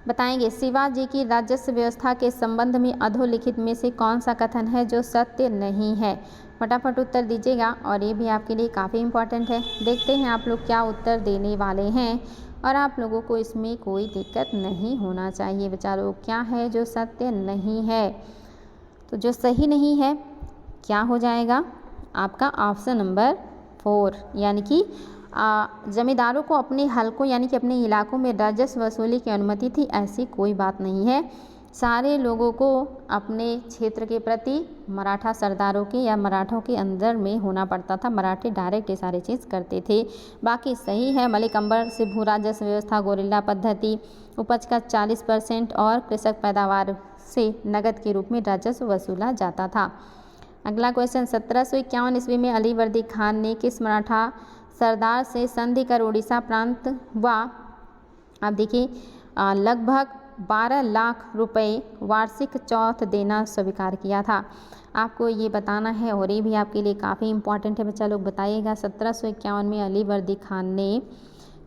बताएंगे शिवाजी की राजस्व व्यवस्था के संबंध में अधोलिखित में से कौन सा कथन है जो सत्य नहीं है? फटाफट उत्तर दीजिएगा और ये भी आपके लिए काफ़ी इम्पॉर्टेंट है। देखते हैं आप लोग क्या उत्तर देने वाले हैं और आप लोगों को इसमें कोई दिक्कत नहीं होना चाहिए। बच्चा लोग, क्या है जो सत्य नहीं है? तो जो सही नहीं है क्या हो जाएगा? आपका ऑप्शन नंबर 4 यानी कि जमींदारों को अपने हलकों यानी कि अपने इलाकों में राजस्व वसूली की अनुमति थी। ऐसी कोई बात नहीं है। सारे लोगों को अपने क्षेत्र के प्रति मराठा सरदारों के या मराठों के अंदर में होना पड़ता था। मराठे डायरेक्ट ये सारी चीज़ करते थे। बाकी सही है, मलिक अंबर से भू राजस्व व्यवस्था, गोरिल्ला पद्धति, उपज का 40% और कृषक पैदावार से नगद के रूप में राजस्व वसूला जाता था। अगला क्वेश्चन, 1751 ईस्वी में अली वर्दी खान ने किस मराठा सरदार से संधि कर उड़ीसा प्रांत व आप देखिए लगभग 12 लाख रुपए वार्षिक चौथ देना स्वीकार किया था? आपको ये बताना है और ये भी आपके लिए काफ़ी इम्पॉर्टेंट है। बच्चा लोग बताइएगा, 1751 में अली वर्दी खान ने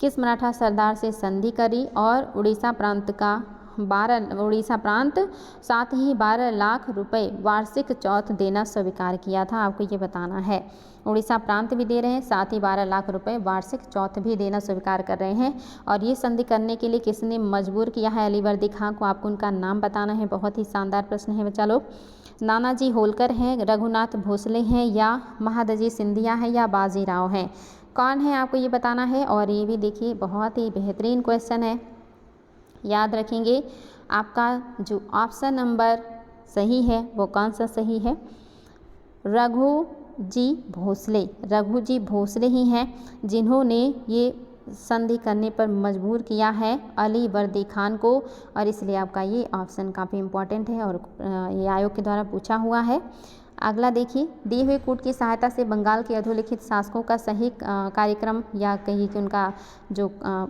किस मराठा सरदार से संधि करी और उड़ीसा प्रांत का उड़ीसा प्रांत साथ ही 12 लाख रुपए वार्षिक चौथ देना स्वीकार किया था। आपको ये बताना है। उड़ीसा प्रांत भी दे रहे हैं, साथ ही 12 लाख रुपए वार्षिक चौथ भी देना स्वीकार कर रहे हैं। और ये संधि करने के लिए किसने मजबूर किया है अलीवर्दी खां को? आपको उनका नाम बताना है। बहुत ही शानदार प्रश्न है बच्चा लोग। नानाजी होलकर हैं, रघुनाथ भोसले हैं, या महादजी सिंधिया हैं, या बाजीराव हैं? कौन है आपको ये बताना है। और ये भी देखिए बहुत ही बेहतरीन क्वेश्चन है, याद रखेंगे। आपका जो ऑप्शन नंबर सही है वो कौन सा सही है? रघु जी भोसले ही हैं जिन्होंने ये संधि करने पर मजबूर किया है अलीवर्दी खान को। और इसलिए आपका ये ऑप्शन काफ़ी इम्पोर्टेंट है और ये आयोग के द्वारा पूछा हुआ है। अगला देखिए, दिए हुए कूट की सहायता से बंगाल के अधोलिखित शासकों का सही कार्यक्रम या कहिए कि उनका जो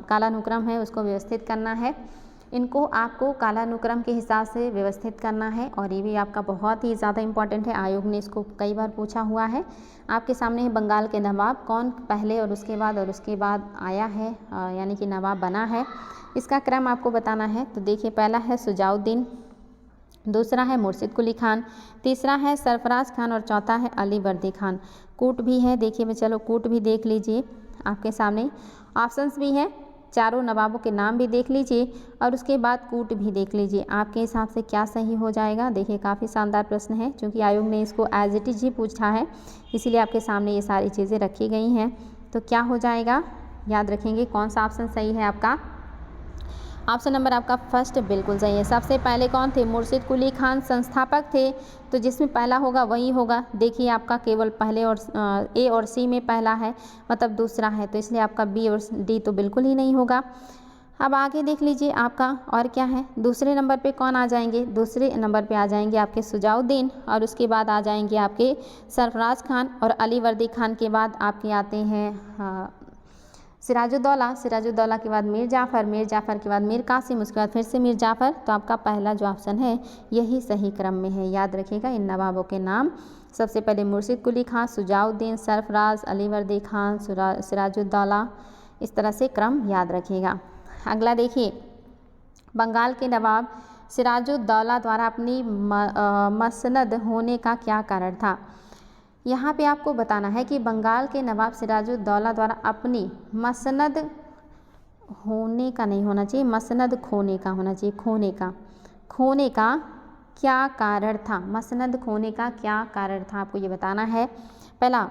कालानुक्रम है उसको व्यवस्थित करना है। इनको आपको कालानुक्रम के हिसाब से व्यवस्थित करना है और ये भी आपका बहुत ही ज़्यादा इम्पॉर्टेंट है। आयोग ने इसको कई बार पूछा हुआ है। आपके सामने है बंगाल के नवाब कौन पहले और उसके बाद आया है, यानी कि नवाब बना है। इसका क्रम आपको बताना है। तो देखिए, पहला है सुजाउद्दीन, दूसरा है मुर्शिद कुली खान, तीसरा है सरफराज खान और चौथा है अलीवर्दी खान। कूट भी है, देखिए मैं चलो कूट भी देख लीजिए। आपके सामने ऑप्शंस भी हैं, चारों नवाबों के नाम भी देख लीजिए और उसके बाद कूट भी देख लीजिए। आपके हिसाब से क्या सही हो जाएगा? देखिए काफ़ी शानदार प्रश्न है, क्योंकि आयोग ने इसको एज इट इज ही पूछा है, इसीलिए आपके सामने ये सारी चीज़ें रखी गई हैं। तो क्या हो जाएगा, याद रखेंगे कौन सा ऑप्शन सही है आपका? ऑप्शन नंबर आपका फर्स्ट बिल्कुल सही है। सबसे पहले कौन थे? मुर्शिद कुली खान संस्थापक थे, तो जिसमें पहला होगा वही होगा। देखिए आपका केवल पहले और ए और सी में पहला है, मतलब दूसरा है, तो इसलिए आपका बी और डी तो बिल्कुल ही नहीं होगा। अब आगे देख लीजिए आपका और क्या है। दूसरे नंबर पे कौन आ जाएंगे? दूसरे नंबर पे आ जाएंगे आपके सुजाउद्दीन और उसके बाद आ जाएंगे आपके सरफराज खान और अलीवर्दी खान के बाद आपके आते हैं सिराजुद्दौला के बाद मीर जाफ़र के बाद मीर कासिम, उसके बाद फिर से मीर जाफ़र। तो आपका पहला जो ऑप्शन है यही सही क्रम में है। याद रखिएगा इन नवाबों के नाम, सबसे पहले मुर्शिद कुली खां, सुजाउद्दीन, सरफराज, अलीवर्दी खान, सिराजुद्दौला, इस तरह से क्रम याद रखिएगा। अगला देखिए, बंगाल के नवाब सिराजुद्दौला द्वारा अपनी मसनद होने का क्या कारण था? यहाँ पे आपको बताना है कि बंगाल के नवाब सिराजुद्दौला द्वारा अपनी मसनद होने का नहीं होना चाहिए, मसनद खोने का होना चाहिए। खोने का क्या कारण था? मसनद खोने का क्या कारण था आपको ये बताना है। पहला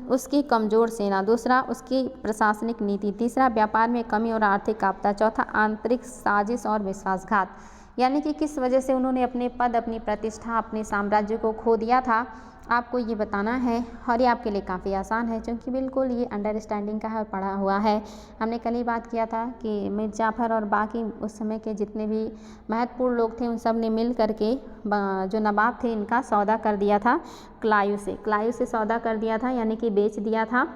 उसकी कमज़ोर सेना, दूसरा उसकी प्रशासनिक नीति, तीसरा व्यापार में कमी और आर्थिक आपदा, चौथा आंतरिक साजिश और विश्वासघात। यानी कि किस वजह से उन्होंने अपने पद, अपनी प्रतिष्ठा, अपने साम्राज्य को खो दिया था, आपको ये बताना है। और ये आपके लिए काफ़ी आसान है, क्योंकि बिल्कुल ये अंडरस्टैंडिंग का है और पढ़ा हुआ है। हमने कल ही बात किया था कि मीर जाफ़र और बाकी उस समय के जितने भी महत्वपूर्ण लोग थे उन सब ने मिल करके जो नवाब थे इनका सौदा कर दिया था क्लायू से सौदा कर दिया था, यानी कि बेच दिया था।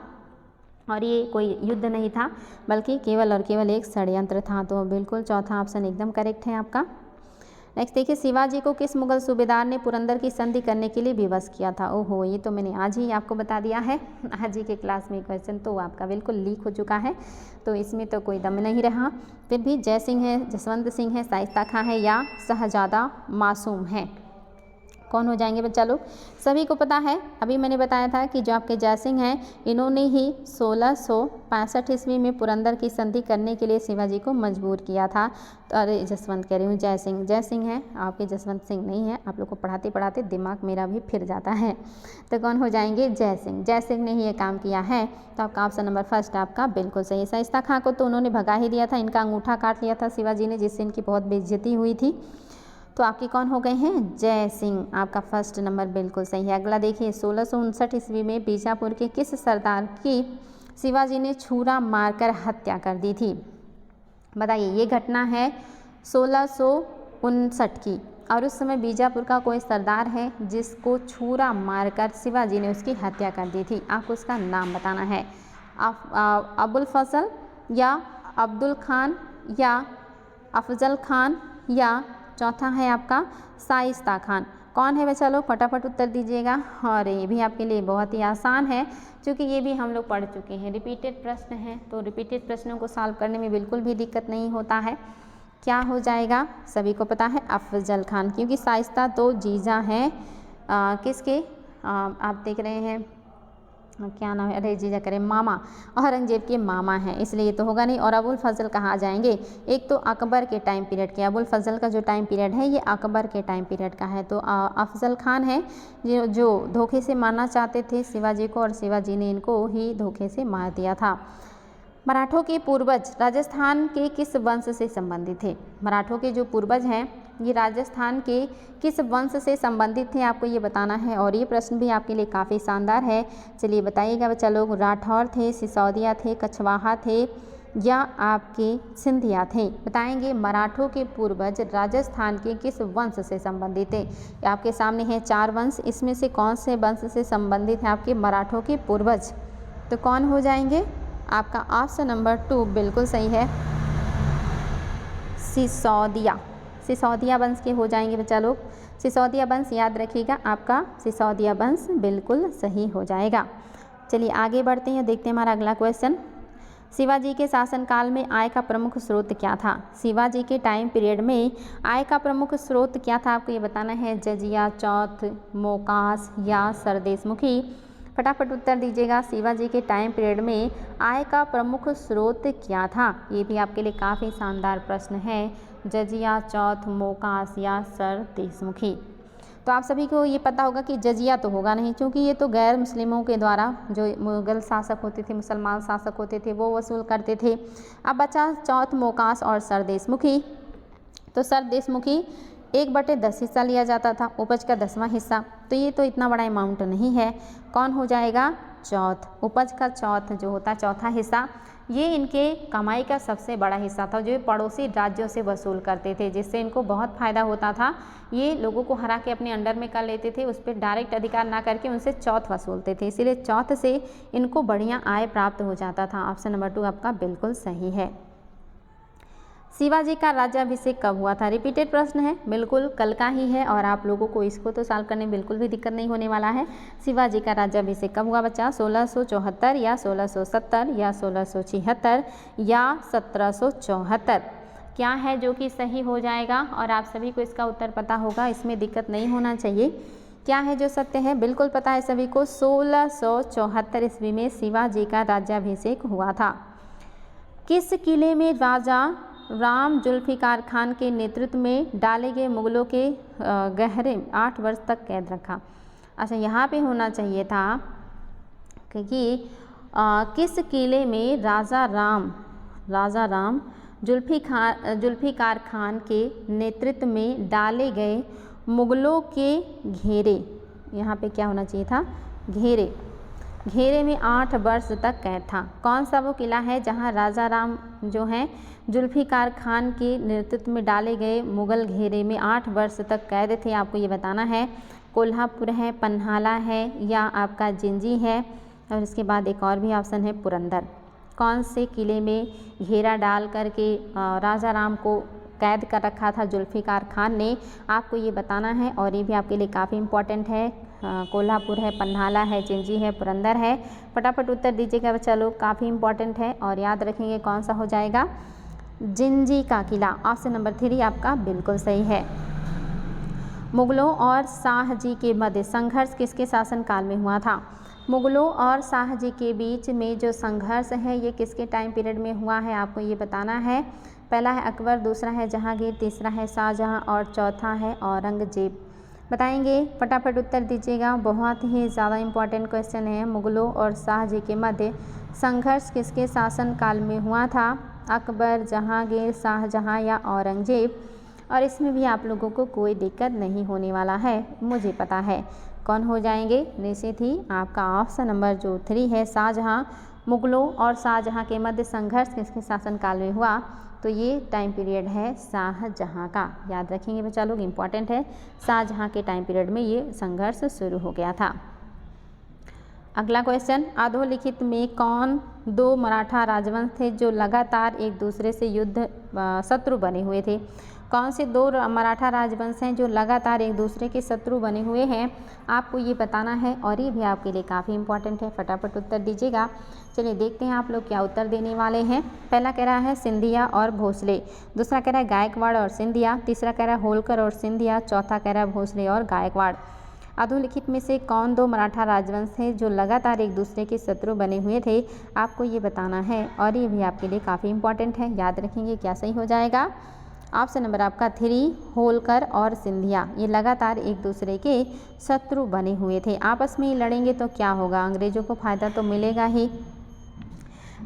और ये कोई युद्ध नहीं था, बल्कि केवल और केवल एक षड्यंत्र था। तो बिल्कुल चौथा ऑप्शन एकदम करेक्ट है आपका। नेक्स्ट देखिए, शिवाजी को किस मुगल सूबेदार ने पुरंदर की संधि करने के लिए विवश किया था? ओहो, ये तो मैंने आज ही आपको बता दिया है। आज ही के क्लास में क्वेश्चन तो आपका बिल्कुल लीक हो चुका है, तो इसमें तो कोई दम नहीं रहा। फिर भी जय सिंह है, जसवंत सिंह है, शाइस्ता खां है, या शहजादा मासूम है? कौन हो जाएंगे बच्चा लोग? सभी को पता है, अभी मैंने बताया था कि जो आपके जय सिंह हैं इन्होंने ही 1665 ईस्वी में पुरंदर की संधि करने के लिए शिवाजी को मजबूर किया था। तो अरे जसवंत कह रही हूँ, जय सिंह हैं, आपके जसवंत सिंह नहीं है। आप लोग को पढ़ाते पढ़ाते दिमाग मेरा भी फिर जाता है। तो कौन हो जाएंगे? जय सिंह ने ही ये काम किया है। तो आपका ऑप्शन नंबर फर्स्ट आपका बिल्कुल सही। शाइस्ता खां को तो उन्होंने भगा ही दिया था, इनका अंगूठा काट लिया था शिवाजी ने, जिससे इनकी बहुत बेइज्जती हुई थी। तो आपके कौन हो गए हैं? जय सिंह। आपका फर्स्ट नंबर बिल्कुल सही है। अगला देखिए, 1659 ईस्वी में बीजापुर के किस सरदार की शिवाजी ने छुरा मारकर हत्या कर दी थी? बताइए, ये घटना है 1659 की, और उस समय बीजापुर का कोई सरदार है जिसको छुरा मारकर शिवाजी ने उसकी हत्या कर दी थी। आपको उसका नाम बताना है। अबुल फजल, या अब्दुल खान, या अफजल खान, या चौथा है आपका शाइस्ता खान। कौन है बच्चा लोग? फटाफट उत्तर दीजिएगा। और ये भी आपके लिए बहुत ही आसान है, क्योंकि ये भी हम लोग पढ़ चुके हैं। रिपीटेड प्रश्न हैं, तो रिपीटेड प्रश्नों को सॉल्व करने में बिल्कुल भी दिक्कत नहीं होता है। क्या हो जाएगा? सभी को पता है अफजल खान, क्योंकि शाइस्ता तो जीजा हैं किसके, आप देख रहे हैं क्या नाम है, अरे जीजा करें मामा, औरंगजेब के मामा हैं, इसलिए तो होगा नहीं। और अबुल फजल कहाँ आ जाएंगे? एक तो अकबर के टाइम पीरियड के, अबुल फजल का जो टाइम पीरियड है ये अकबर के टाइम पीरियड का है। तो अफजल खान है जो धोखे से मारना चाहते थे शिवाजी को, और शिवाजी ने इनको ही धोखे से मार दिया था। मराठों के पूर्वज राजस्थान के किस वंश से संबंधित थे? मराठों के जो पूर्वज हैं ये राजस्थान के किस वंश से संबंधित थे, आपको ये बताना है। और ये प्रश्न भी आपके लिए काफ़ी शानदार है, चलिए बताइएगा बच्चा लोग। राठौर थे, सिसोदिया थे, कछवाहा थे या आपके सिंधिया थे? बताएंगे मराठों के पूर्वज राजस्थान के किस वंश से संबंधित थे। आपके सामने है 4 वंश, इसमें से कौन से वंश से संबंधित है आपके मराठों के पूर्वज? तो कौन हो जाएंगे? आपका ऑप्शन नंबर 2 बिल्कुल सही है, सिसोदिया। सिसोदिया वंश के हो जाएंगे बच्चा लोग। सिसोदिया वंश याद रखिएगा, आपका सिसोदिया वंश बिल्कुल सही हो जाएगा। चलिए आगे बढ़ते हैं, देखते हैं हमारा अगला क्वेश्चन। शिवाजी के शासनकाल में आय का प्रमुख स्रोत क्या था? शिवाजी के टाइम पीरियड में आय का प्रमुख स्रोत क्या था, आपको ये बताना है। जजिया, चौथ, मोकास या सरदेशमुखी? फटाफट उत्तर दीजिएगा। शिवाजी के टाइम पीरियड में आय का प्रमुख स्रोत क्या था? ये भी आपके लिए काफ़ी शानदार प्रश्न है। जजिया, चौथ, मोकास या सरदेशमुखी? तो आप सभी को ये पता होगा कि जजिया तो होगा नहीं, क्योंकि ये तो गैर मुस्लिमों के द्वारा जो मुग़ल शासक होते थे, मुसलमान शासक होते थे, वो वसूल करते थे। अब बचा चौथ, मोकास और सरदेशमुखी। तो सरदेशमुखी 1/10 हिस्सा लिया जाता था, उपज का 10वां हिस्सा, तो ये तो इतना बड़ा अमाउंट नहीं है। कौन हो जाएगा? चौथ। उपज का चौथ जो होता है, चौथा हिस्सा, ये इनके कमाई का सबसे बड़ा हिस्सा था, जो पड़ोसी राज्यों से वसूल करते थे, जिससे इनको बहुत फ़ायदा होता था। ये लोगों को हरा के अपने अंडर में कर लेते थे, उस पर डायरेक्ट अधिकार ना करके उनसे चौथ वसूलते थे, इसीलिए चौथ से इनको बढ़िया आय प्राप्त हो जाता था। ऑप्शन नंबर 2 आपका बिल्कुल सही है। शिवाजी का राज्याभिषेक कब हुआ था? रिपीटेड प्रश्न है, बिल्कुल कल का ही है, और आप लोगों को इसको तो सॉल्व करने में बिल्कुल भी दिक्कत नहीं होने वाला है। शिवाजी का राज्याभिषेक कब हुआ बच्चा? 1674 या 1670 या 1676 या 1774? क्या है जो कि सही हो जाएगा? और आप सभी को इसका उत्तर पता होगा, इसमें दिक्कत नहीं होना चाहिए। क्या है जो सत्य है? बिल्कुल पता है सभी को, 1674 ईस्वी में शिवाजी का राज्याभिषेक हुआ था। किस किले में राजा राम जुल्फिकार खान के नेतृत्व में डाले गए मुगलों के गहरे 8 वर्ष तक कैद रखा? अच्छा, यहाँ पे होना चाहिए था कि किस किले में राजा राम जुल्फिकार खान के नेतृत्व में डाले गए मुगलों के घेरे, यहाँ पे क्या होना चाहिए था? घेरे में 8 वर्ष तक कैद था। कौन सा वो किला है जहाँ राजा राम जो हैं जुल्फिकार खान के नेतृत्व में डाले गए मुगल घेरे में 8 वर्ष तक कैद थे? आपको ये बताना है। कोल्हापुर है, पन्हाला है या आपका जिंजी है, और इसके बाद एक और भी ऑप्शन है पुरंदर। कौन से किले में घेरा डाल करके राजा राम को कैद कर रखा था जुल्फिकार खान ने, आपको ये बताना है। और ये भी आपके लिए काफ़ी इम्पोर्टेंट है। कोल्हापुर है, पन्हाला है, जिंजी है, पुरंदर है। फटाफट उत्तर दीजिएगा बच्चा लोग, काफ़ी इम्पोर्टेंट है, और याद रखेंगे कौन सा हो जाएगा? जिंजी का किला। ऑप्शन नंबर 3 आपका बिल्कुल सही है। मुगलों और शाहजी के मध्य संघर्ष किसके शासनकाल में हुआ था? मुगलों और शाहजी के बीच में जो संघर्ष है ये किसके टाइम पीरियड में हुआ है, आपको ये बताना है। पहला है अकबर, दूसरा है जहांगीर, तीसरा है शाहजहां और चौथा है औरंगजेब। बताएंगे, फटाफट उत्तर दीजिएगा, बहुत ही ज़्यादा इम्पॉर्टेंट क्वेश्चन है। मुगलों और शाहजी के मध्य संघर्ष किसके शासनकाल में हुआ था? अकबर, जहांगीर, शाहजहां या औरंगजेब? और इसमें भी आप लोगों को कोई दिक्कत नहीं होने वाला है, मुझे पता है। कौन हो जाएंगे? निश्चित ही आपका ऑप्शन नंबर जो 3 है शाहजहां। मुगलों और शाहजहां के मध्य संघर्ष किसके शासनकाल में हुआ? तो ये टाइम पीरियड है शाहजहां का, याद रखेंगे बच्चा लोग, इम्पॉर्टेंट है। शाहजहां के टाइम पीरियड में ये संघर्ष शुरू हो गया था। अगला क्वेश्चन, अधोलिखित में कौन 2 मराठा राजवंश थे जो लगातार एक दूसरे से युद्ध शत्रु बने हुए थे? कौन से दो मराठा राजवंश हैं जो लगातार एक दूसरे के शत्रु बने हुए हैं, आपको ये बताना है और ये भी आपके लिए काफ़ी इंपॉर्टेंट है। फटाफट उत्तर दीजिएगा। चलिए देखते हैं आप लोग क्या उत्तर देने वाले हैं। पहला कह रहा है सिंधिया और भोसले, दूसरा कह रहा है गायकवाड़ और सिंधिया, तीसरा कह रहा है होलकर और सिंधिया, चौथा कह रहा है भोसले और गायकवाड़। अधोलिखित में से कौन दो मराठा राजवंश थे जो लगातार एक दूसरे के शत्रु बने हुए थे, आपको ये बताना है और ये भी आपके लिए काफ़ी इंपॉर्टेंट है। याद रखेंगे क्या सही हो जाएगा। ऑप्शन नंबर आपका 3 होलकर और सिंधिया, ये लगातार एक दूसरे के शत्रु बने हुए थे। आपस में लड़ेंगे तो क्या होगा, अंग्रेजों को फ़ायदा तो मिलेगा ही।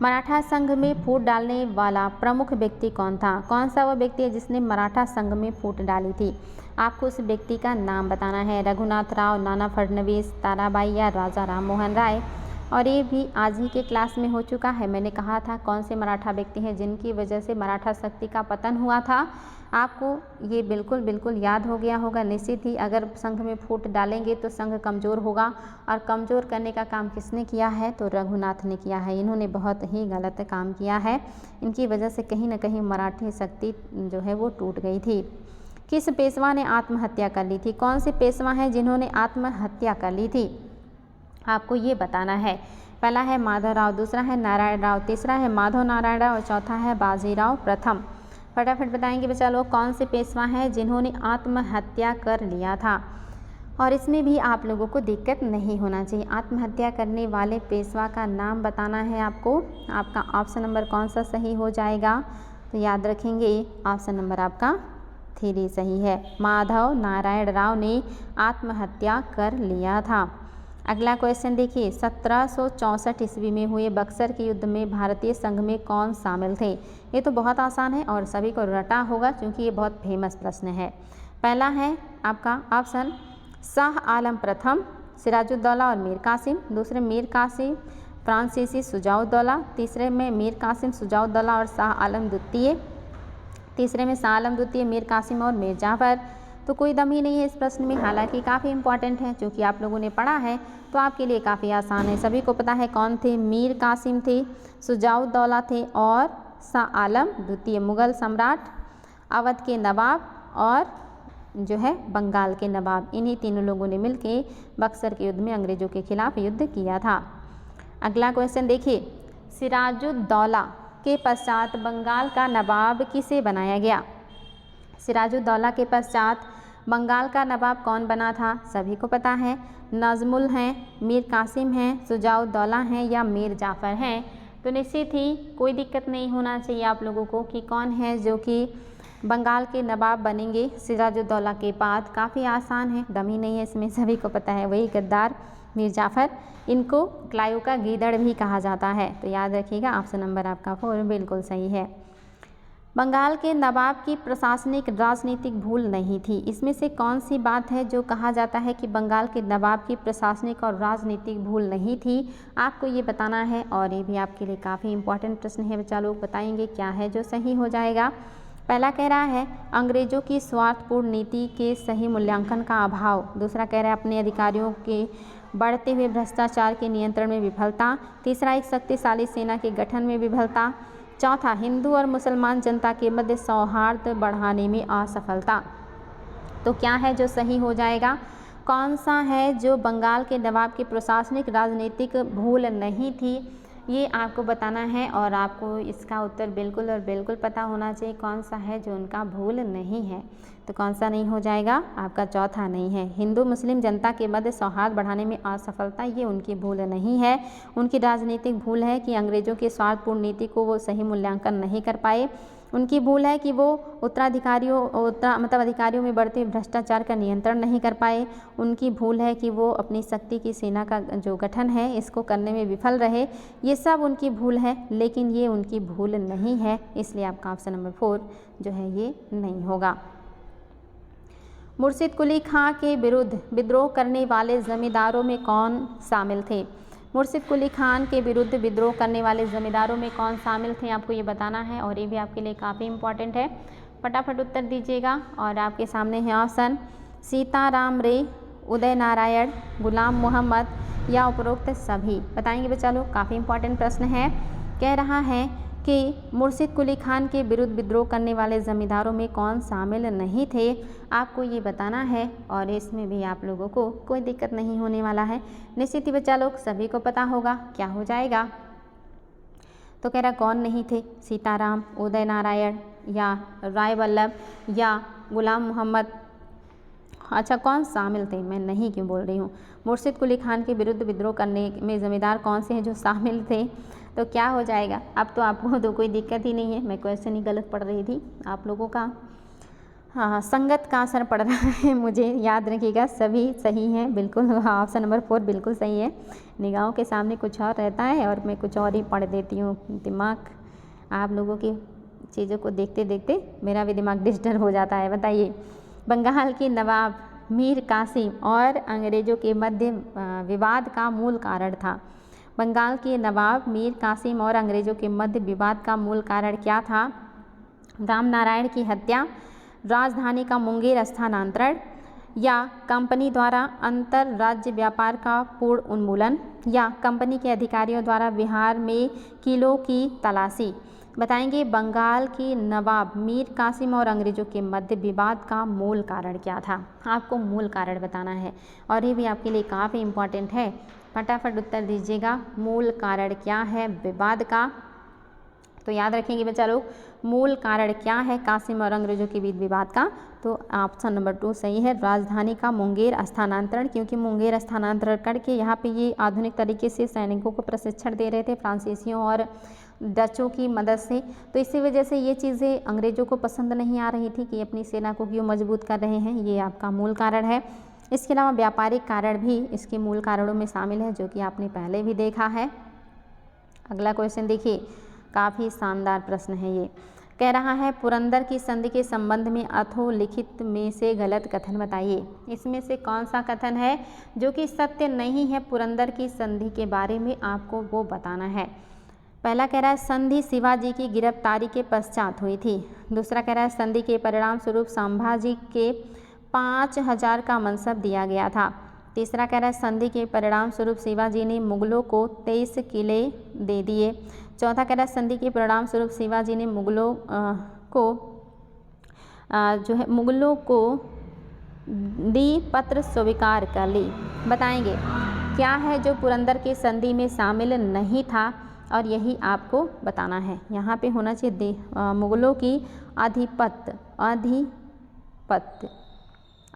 मराठा संघ में फूट डालने वाला प्रमुख व्यक्ति कौन था, कौन सा वो व्यक्ति है जिसने मराठा संघ में फूट डाली थी, आपको उस व्यक्ति का नाम बताना है। रघुनाथ राव, नाना फडणवीस, ताराबाई या राजा राम मोहन राय। और ये भी आज ही के क्लास में हो चुका है। मैंने कहा था कौन से मराठा व्यक्ति हैं जिनकी वजह से मराठा शक्ति का पतन हुआ था। आपको ये बिल्कुल याद हो गया होगा निश्चित ही। अगर संघ में फूट डालेंगे तो संघ कमज़ोर होगा, और कमज़ोर करने का काम किसने किया है, तो रघुनाथ ने किया है। इन्होंने बहुत ही गलत काम किया है, इनकी वजह से कहीं ना कहीं मराठी शक्ति जो है वो टूट गई थी। किस पेशवा ने आत्महत्या कर ली थी, कौन से पेशवा हैं जिन्होंने आत्महत्या कर ली थी, आपको ये बताना है। पहला है माधवराव, दूसरा है नारायण राव, तीसरा है माधव नारायण राव और चौथा है बाजीराव प्रथम। फटाफट बताएंगे बच्चा लोग कौन से पेशवा हैं जिन्होंने आत्महत्या कर लिया था। और इसमें भी आप लोगों को दिक्कत नहीं होना चाहिए। आत्महत्या करने वाले पेशवा का नाम बताना है आपको। आपका ऑप्शन नंबर कौन सा सही हो जाएगा, तो याद रखेंगे ऑप्शन नंबर आपका 3 सही है। माधव नारायण राव ने आत्महत्या कर लिया था। अगला क्वेश्चन देखिए, 1764 ईस्वी में हुए बक्सर के युद्ध में भारतीय संघ में कौन शामिल थे। ये तो बहुत आसान है और सभी को रटा होगा क्योंकि ये बहुत फेमस प्रश्न है। पहला है आपका ऑप्शन शाह आलम प्रथम, सिराजुद्दौला और मीर कासिम, दूसरे मीर कासिम फ्रांसीसी सुजाउद्दौला, तीसरे में मीर कासिम सुजाउद्दौला और शाह आलम द्वितीय, तीसरे में शाह आलम द्वितीय, मीर कासिम और मीर जाफर। तो कोई दम ही नहीं है इस प्रश्न में, हालांकि काफ़ी इंपॉर्टेंट है क्योंकि आप लोगों ने पढ़ा है तो आपके लिए काफ़ी आसान है। सभी को पता है कौन थे, मीर कासिम थे, सुजाउद्दौला थे और शाह आलम द्वितीय, मुग़ल सम्राट, अवध के नवाब और जो है बंगाल के नवाब। इन्हीं तीनों लोगों ने मिलकर बक्सर के युद्ध में अंग्रेज़ों के खिलाफ युद्ध किया था। अगला क्वेश्चन देखिए, सिराजुद्दौला के पश्चात बंगाल का नवाब किसे बनाया गया। सिराजुद्दौला के पश्चात बंगाल का नवाब कौन बना था, सभी को पता है। नज़मुल हैं, मीर कासिम हैं, सुजाउद्दौला हैं या मीर जाफ़र हैं। तो निश्चित ही कोई दिक्कत नहीं होना चाहिए आप लोगों को कि कौन है जो कि बंगाल के नवाब बनेंगे सिराजुद्दौला के बाद। काफ़ी आसान है, दम ही नहीं है इसमें, सभी को पता है, वही गद्दार मीर जाफ़र। इनको क्लाइव का गीदड़ भी कहा जाता है। तो याद रखिएगा ऑप्शन नंबर आपका 4 बिल्कुल सही है। बंगाल के नवाब की प्रशासनिक राजनीतिक भूल नहीं थी, इसमें से कौन सी बात है जो कहा जाता है कि बंगाल के नवाब की प्रशासनिक और राजनीतिक भूल नहीं थी, आपको ये बताना है। और ये भी आपके लिए काफ़ी इंपॉर्टेंट प्रश्न है बच्चा लोग, बताएंगे क्या है जो सही हो जाएगा। पहला कह रहा है अंग्रेजों की स्वार्थपूर्ण नीति के सही मूल्यांकन का अभाव, दूसरा कह रहा है अपने अधिकारियों के बढ़ते हुए भ्रष्टाचार के नियंत्रण में विफलता, तीसरा एक शक्तिशाली सेना के गठन में विफलता, चौथा हिंदू और मुसलमान जनता के मध्य सौहार्द बढ़ाने में असफलता। तो क्या है जो सही हो जाएगा, कौन सा है जो बंगाल के नवाब की प्रशासनिक राजनीतिक भूल नहीं थी, ये आपको बताना है। और आपको इसका उत्तर बिल्कुल और बिल्कुल पता होना चाहिए कौन सा है जो उनका भूल नहीं है। तो कौन सा नहीं हो जाएगा, आपका चौथा नहीं है। हिंदू मुस्लिम जनता के मध्य सौहार्द बढ़ाने में असफलता, ये उनकी भूल नहीं है। उनकी राजनीतिक भूल है कि अंग्रेजों की स्वार्थपूर्ण नीति को वो सही मूल्यांकन नहीं कर पाए। उनकी भूल है कि वो अधिकारियों में बढ़ते भ्रष्टाचार का नियंत्रण नहीं कर पाए। उनकी भूल है कि वो अपनी शक्ति की सेना का जो गठन है इसको करने में विफल रहे। ये सब उनकी भूल है, लेकिन ये उनकी भूल नहीं है, इसलिए आपका ऑप्शन नंबर 4 जो है ये नहीं होगा। मुर्शिद कुली खां के विरुद्ध विद्रोह करने वाले जमींदारों में कौन शामिल थे। मुर्शिद कुली खान के विरुद्ध विद्रोह करने वाले जमींदारों में कौन शामिल थे, आपको ये बताना है। और ये भी आपके लिए काफ़ी इंपॉर्टेंट है, फटाफट उत्तर दीजिएगा। और आपके सामने है ऑप्शन सीताराम रे, उदय नारायण, गुलाम मोहम्मद या उपरोक्त सभी। बताएंगे बच्चा लोग, काफ़ी इंपॉर्टेंट प्रश्न है। कह रहा है कि मुर्शिद कुली खान के विरुद्ध विद्रोह करने वाले जमींदारों में कौन शामिल नहीं थे, आपको ये बताना है और इसमें भी आप लोगों को कोई दिक्कत नहीं होने वाला है। निश्चित ही बच्चा लोग सभी को पता होगा क्या हो जाएगा। तो कह रहा कौन नहीं थे, सीताराम, उदय नारायण या राय वल्लभ या गुलाम मोहम्मद। अच्छा कौन शामिल थे, मैं नहीं क्यों बोल रही हूँ। मुर्शिद कुली खान के विरुद्ध विद्रोह करने में ज़मींदार कौन से हैं जो शामिल थे, तो क्या हो जाएगा। अब तो आपको तो कोई दिक्कत ही नहीं है, मैं क्वेश्चन ही गलत पढ़ रही थी आप लोगों का। हाँ, संगत का असर पड़ रहा है, मुझे याद रखिएगा सभी सही हैं बिल्कुल। हाँ, ऑप्शन नंबर 4 बिल्कुल सही है। निगाहों के सामने कुछ और रहता है और मैं कुछ और ही पढ़ देती हूँ। दिमाग आप लोगों की चीज़ों को देखते देखते मेरा भी दिमाग डिस्टर्ब हो जाता है। बताइए, बंगाल के नवाब मीर कासिम और अंग्रेज़ों के मध्य विवाद का मूल कारण था। बंगाल के नवाब मीर कासिम और अंग्रेज़ों के मध्य विवाद का मूल कारण क्या था। रामनारायण की हत्या, राजधानी का मुंगेर स्थानांतरण या कंपनी द्वारा अंतर राज्य व्यापार का पूर्ण उन्मूलन या कंपनी के अधिकारियों द्वारा बिहार में किलों की तलाशी। बताएंगे बंगाल के नवाब मीर कासिम और अंग्रेज़ों के मध्य विवाद का मूल कारण क्या था। आपको मूल कारण बताना है और ये भी आपके लिए काफ़ी इम्पॉर्टेंट है। फटाफट उत्तर दीजिएगा, मूल कारण क्या है विवाद का। तो याद रखेंगे बच्चा लोग, मूल कारण क्या है कासिम और अंग्रेज़ों के बीच विवाद का, तो ऑप्शन नंबर 2 सही है, राजधानी का मुंगेर स्थानांतरण। क्योंकि मुंगेर स्थानांतरण करके यहाँ पे ये आधुनिक तरीके से सैनिकों को प्रशिक्षण दे रहे थे फ्रांसीसियों और डचों की मदद से। तो इसी वजह से ये चीज़ें अंग्रेज़ों को पसंद नहीं आ रही थी कि अपनी सेना को क्यों मजबूत कर रहे हैं, ये आपका मूल कारण है। इसके अलावा व्यापारिक कारण भी इसके मूल कारणों में शामिल है, जो कि आपने पहले भी देखा है। अगला क्वेश्चन देखिए, काफ़ी शानदार प्रश्न है ये। कह रहा है पुरंदर की संधि के संबंध में अधोलिखित में से गलत कथन बताइए। इसमें से कौन सा कथन है जो कि सत्य नहीं है पुरंदर की संधि के बारे में, आपको वो बताना है। पहला कह रहा है संधि शिवाजी की गिरफ्तारी के पश्चात हुई थी। दूसरा कह रहा है संधि के परिणाम स्वरूप संभाजी के 5000 का मनसब दिया गया था। तीसरा कह रहा है संधि के परिणाम स्वरूप शिवाजी ने मुगलों को 23 किले दे दिए। चौथा कह रहा है संधि के परिणाम स्वरूप शिवाजी ने मुगलों को दी पत्र स्वीकार कर ली। बताएंगे क्या है जो पुरंदर की संधि में शामिल नहीं था, और यही आपको बताना है। यहाँ पे होना चाहिए मुगलों की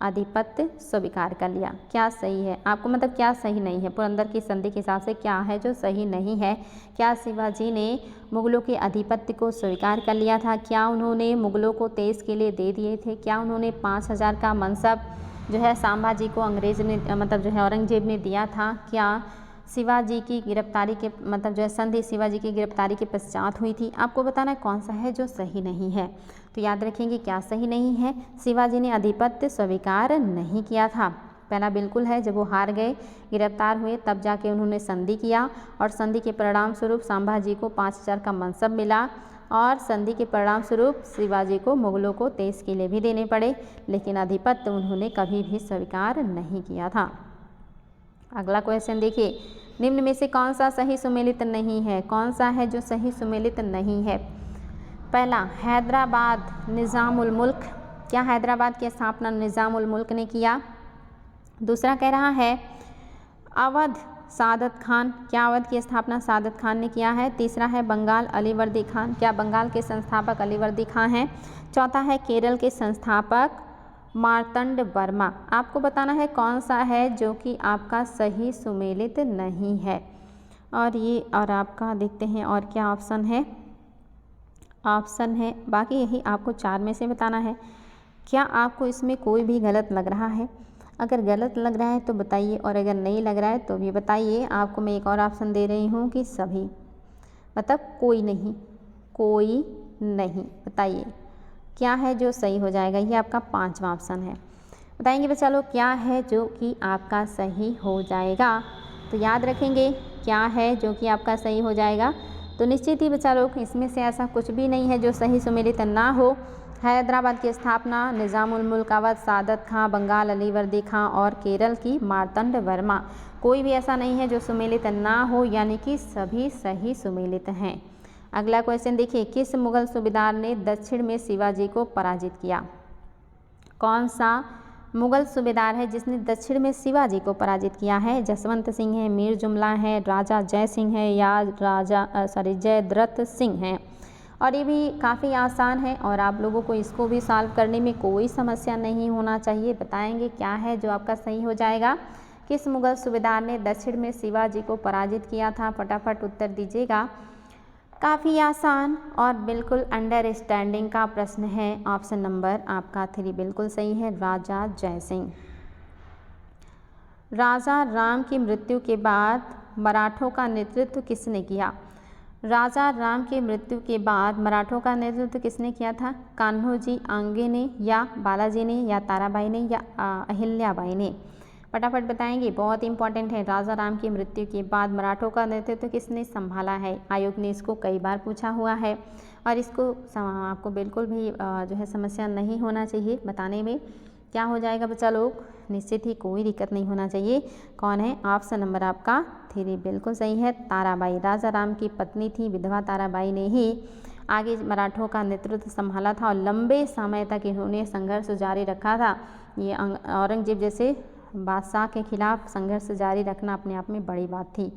आधिपत्य स्वीकार कर लिया। क्या सही है आपको, मतलब क्या सही नहीं है, पुरंदर की संधि के हिसाब से क्या है जो सही नहीं है। क्या शिवाजी ने मुगलों के आधिपत्य को स्वीकार कर लिया था, क्या उन्होंने मुगलों को 23 किले दे दिए थे, क्या उन्होंने 5000 का मनसब जो है संभाजी को अंग्रेज ने मतलब जो है औरंगजेब ने दिया था, क्या शिवाजी की गिरफ्तारी के मतलब जो है संधि शिवाजी की गिरफ्तारी के पश्चात हुई थी। आपको बताना है कौन सा है जो सही नहीं है। तो याद रखेंगे क्या सही नहीं है, शिवाजी ने आधिपत्य स्वीकार नहीं किया था। पहला बिल्कुल है, जब वो हार गए गिरफ्तार हुए तब जाके उन्होंने संधि किया और संधि के परिणाम स्वरूप संभाजी को 5000 का मनसब मिला और संधि के परिणाम स्वरूप शिवाजी को मुगलों को 23 किले भी देने पड़े, लेकिन आधिपत्य उन्होंने कभी भी स्वीकार नहीं किया था। अगला क्वेश्चन देखिए, निम्न में से कौन सा सही सुमेलित नहीं है। कौन सा है जो सही सुमेलित नहीं है। पहला हैदराबाद निज़ामुल मुल्क, क्या हैदराबाद की स्थापना निज़ामुल मुल्क ने किया। दूसरा कह रहा है अवध सादत खान, क्या अवध की स्थापना सादत खान ने किया है। तीसरा है बंगाल अलीवर्दी खान, क्या बंगाल के संस्थापक अलीवर्दी खान हैं। चौथा है केरल के संस्थापक मार्तंड वर्मा। आपको बताना है कौन सा है जो कि आपका सही सुमेलित नहीं है। और आपका देखते हैं और क्या ऑप्शन है बाकी यही आपको 4 में से बताना है। क्या आपको इसमें कोई भी गलत लग रहा है। अगर गलत लग रहा है तो बताइए, और अगर नहीं लग रहा है तो भी बताइए। आपको मैं एक और ऑप्शन दे रही हूँ कि सभी, मतलब कोई नहीं। बताइए क्या है जो सही हो जाएगा। ये आपका 5वां ऑप्शन है। बताएंगे बच्चा लोग क्या है जो कि आपका सही हो जाएगा। तो याद रखेंगे क्या है जो कि आपका सही हो जाएगा। तो निश्चित ही बच्चा लोग इसमें से ऐसा कुछ भी नहीं है जो सही सुमेलित ना हो। हैदराबाद की स्थापना निज़ामुल मुल्क अवध सादत खां, बंगाल अलीवर्दी खां और केरल की मार्तंड वर्मा, कोई भी ऐसा नहीं है जो सुमेलित ना हो, यानी कि सभी सही सुमेलित हैं। अगला क्वेश्चन देखिए, किस मुगल सूबेदार ने दक्षिण में शिवाजी को पराजित किया? कौन सा मुगल सूबेदार है जिसने दक्षिण में शिवाजी को पराजित किया है? जसवंत सिंह है, मीर जुमला है, राजा जय सिंह है या जयद्रथ सिंह है? और ये भी काफ़ी आसान है और आप लोगों को इसको भी सॉल्व करने में कोई समस्या नहीं होना चाहिए। बताएंगे क्या है जो आपका सही हो जाएगा। किस मुगल सूबेदार ने दक्षिण में शिवाजी को पराजित किया था? फटाफट उत्तर दीजिएगा। काफ़ी आसान और बिल्कुल अंडरस्टैंडिंग का प्रश्न है। ऑप्शन नंबर आपका 3 बिल्कुल सही है, राजा जय सिंह। राजा राम की मृत्यु के बाद मराठों का नेतृत्व किसने किया? राजा राम की मृत्यु के बाद मराठों का नेतृत्व किसने किया था? कान्होजी आंगे ने या बालाजी ने या ताराबाई ने या अहिल्याबाई ने? फटाफट बताएंगे, बहुत इंपॉर्टेंट है। राजा राम की मृत्यु के बाद मराठों का नेतृत्व किसने संभाला है? आयोग ने इसको कई बार पूछा हुआ है और इसको आपको बिल्कुल भी जो है समस्या नहीं होना चाहिए बताने में। क्या हो जाएगा बच्चा लोग? निश्चित ही कोई दिक्कत नहीं होना चाहिए। कौन है? ऑप्शन नंबर आपका 3 बिल्कुल सही है, ताराबाई। राजा राम की पत्नी थी विधवा ताराबाई ने ही आगे मराठों का नेतृत्व संभाला था और लंबे समय तक इन्होंने संघर्ष जारी रखा था। ये औरंगजेब जैसे बादशाह के खिलाफ संघर्ष जारी रखना अपने आप में बड़ी बात थी।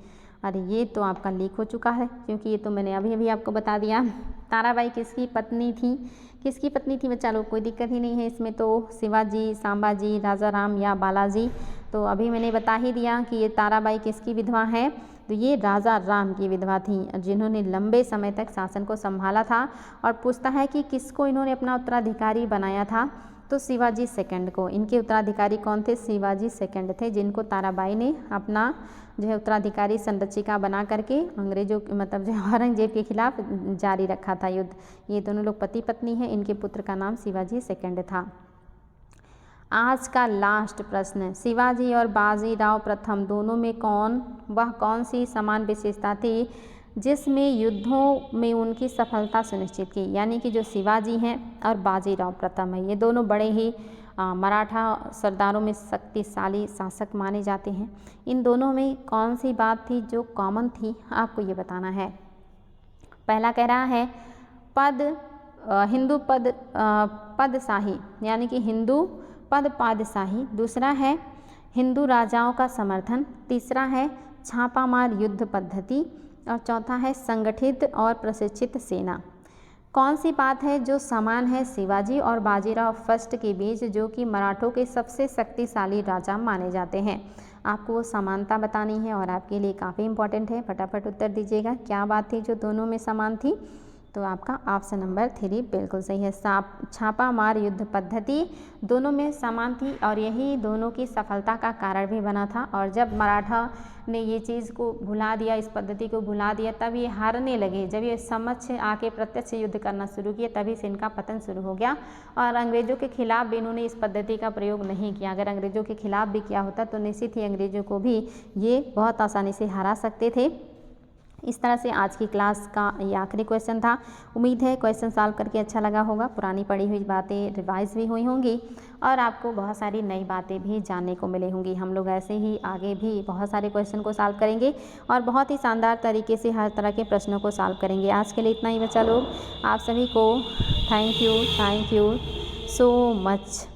अरे ये तो आपका लीक हो चुका है क्योंकि ये तो मैंने अभी आपको बता दिया। ताराबाई किसकी पत्नी थी? किसकी पत्नी थी बच्चा लोग? कोई दिक्कत ही नहीं है इसमें तो। शिवाजी, सांबाजी, राजा राम या बालाजी? तो अभी मैंने बता ही दिया कि ये ताराबाई किसकी विधवा है, तो ये राजा राम की विधवा थी जिन्होंने लंबे समय तक शासन को संभाला था। और पूछता है कि किसको इन्होंने अपना उत्तराधिकारी बनाया था, तो शिवाजी सेकंड को। इनके उत्तराधिकारी कौन थे? शिवाजी सेकंड थे, जिनको ताराबाई ने अपना जो है उत्तराधिकारी संरक्षिका बना करके अंग्रेजों मतलब जो औरंगजेब के खिलाफ जारी रखा था युद्ध। ये दोनों लोग पति पत्नी हैं। इनके पुत्र का नाम शिवाजी सेकंड था। आज का लास्ट प्रश्न, शिवाजी और बाजीराव प्रथम दोनों में कौन सी समान विशेषता थी जिसमें युद्धों में उनकी सफलता सुनिश्चित की? यानी कि जो शिवाजी हैं और बाजीराव प्रथम है, ये दोनों बड़े ही मराठा सरदारों में शक्तिशाली शासक माने जाते हैं। इन दोनों में कौन सी बात थी जो कॉमन थी, आपको ये बताना है। पहला कह रहा है हिंदू पदशाही, यानी कि हिंदू पद पादशाही। दूसरा है हिंदू राजाओं का समर्थन। तीसरा है छापामार युद्ध पद्धति और चौथा है संगठित और प्रशिक्षित सेना। कौन सी बात है जो समान है शिवाजी और बाजीराव फर्स्ट के बीच, जो कि मराठों के सबसे शक्तिशाली राजा माने जाते हैं? आपको वो समानता बतानी है और आपके लिए काफ़ी इंपॉर्टेंट है। फटाफट उत्तर दीजिएगा, क्या बात थी जो दोनों में समान थी? तो आपका ऑप्शन नंबर 3 बिल्कुल सही है, छापा मार युद्ध पद्धति दोनों में समान थी और यही दोनों की सफलता का कारण भी बना था। और जब मराठा ने ये चीज़ को भुला दिया, इस पद्धति को भुला दिया, तब ये हारने लगे। जब ये समक्ष आके प्रत्यक्ष युद्ध करना शुरू किए तभी से इनका पतन शुरू हो गया। और अंग्रेज़ों के खिलाफ भी इन्होंने इस पद्धति का प्रयोग नहीं किया। अगर अंग्रेज़ों के खिलाफ भी किया होता तो निश्चित ही अंग्रेज़ों को भी ये बहुत आसानी से हरा सकते थे। इस तरह से आज की क्लास का ये आखिरी क्वेश्चन था। उम्मीद है क्वेश्चन सॉल्व करके अच्छा लगा होगा। पुरानी पढ़ी हुई बातें रिवाइज भी हुई होंगी और आपको बहुत सारी नई बातें भी जानने को मिली होंगी। हम लोग ऐसे ही आगे भी बहुत सारे क्वेश्चन को सॉल्व करेंगे और बहुत ही शानदार तरीके से हर तरह के प्रश्नों को सॉल्व करेंगे। आज के लिए इतना ही बच्चा लोग। आप सभी को थैंक यू सो मच।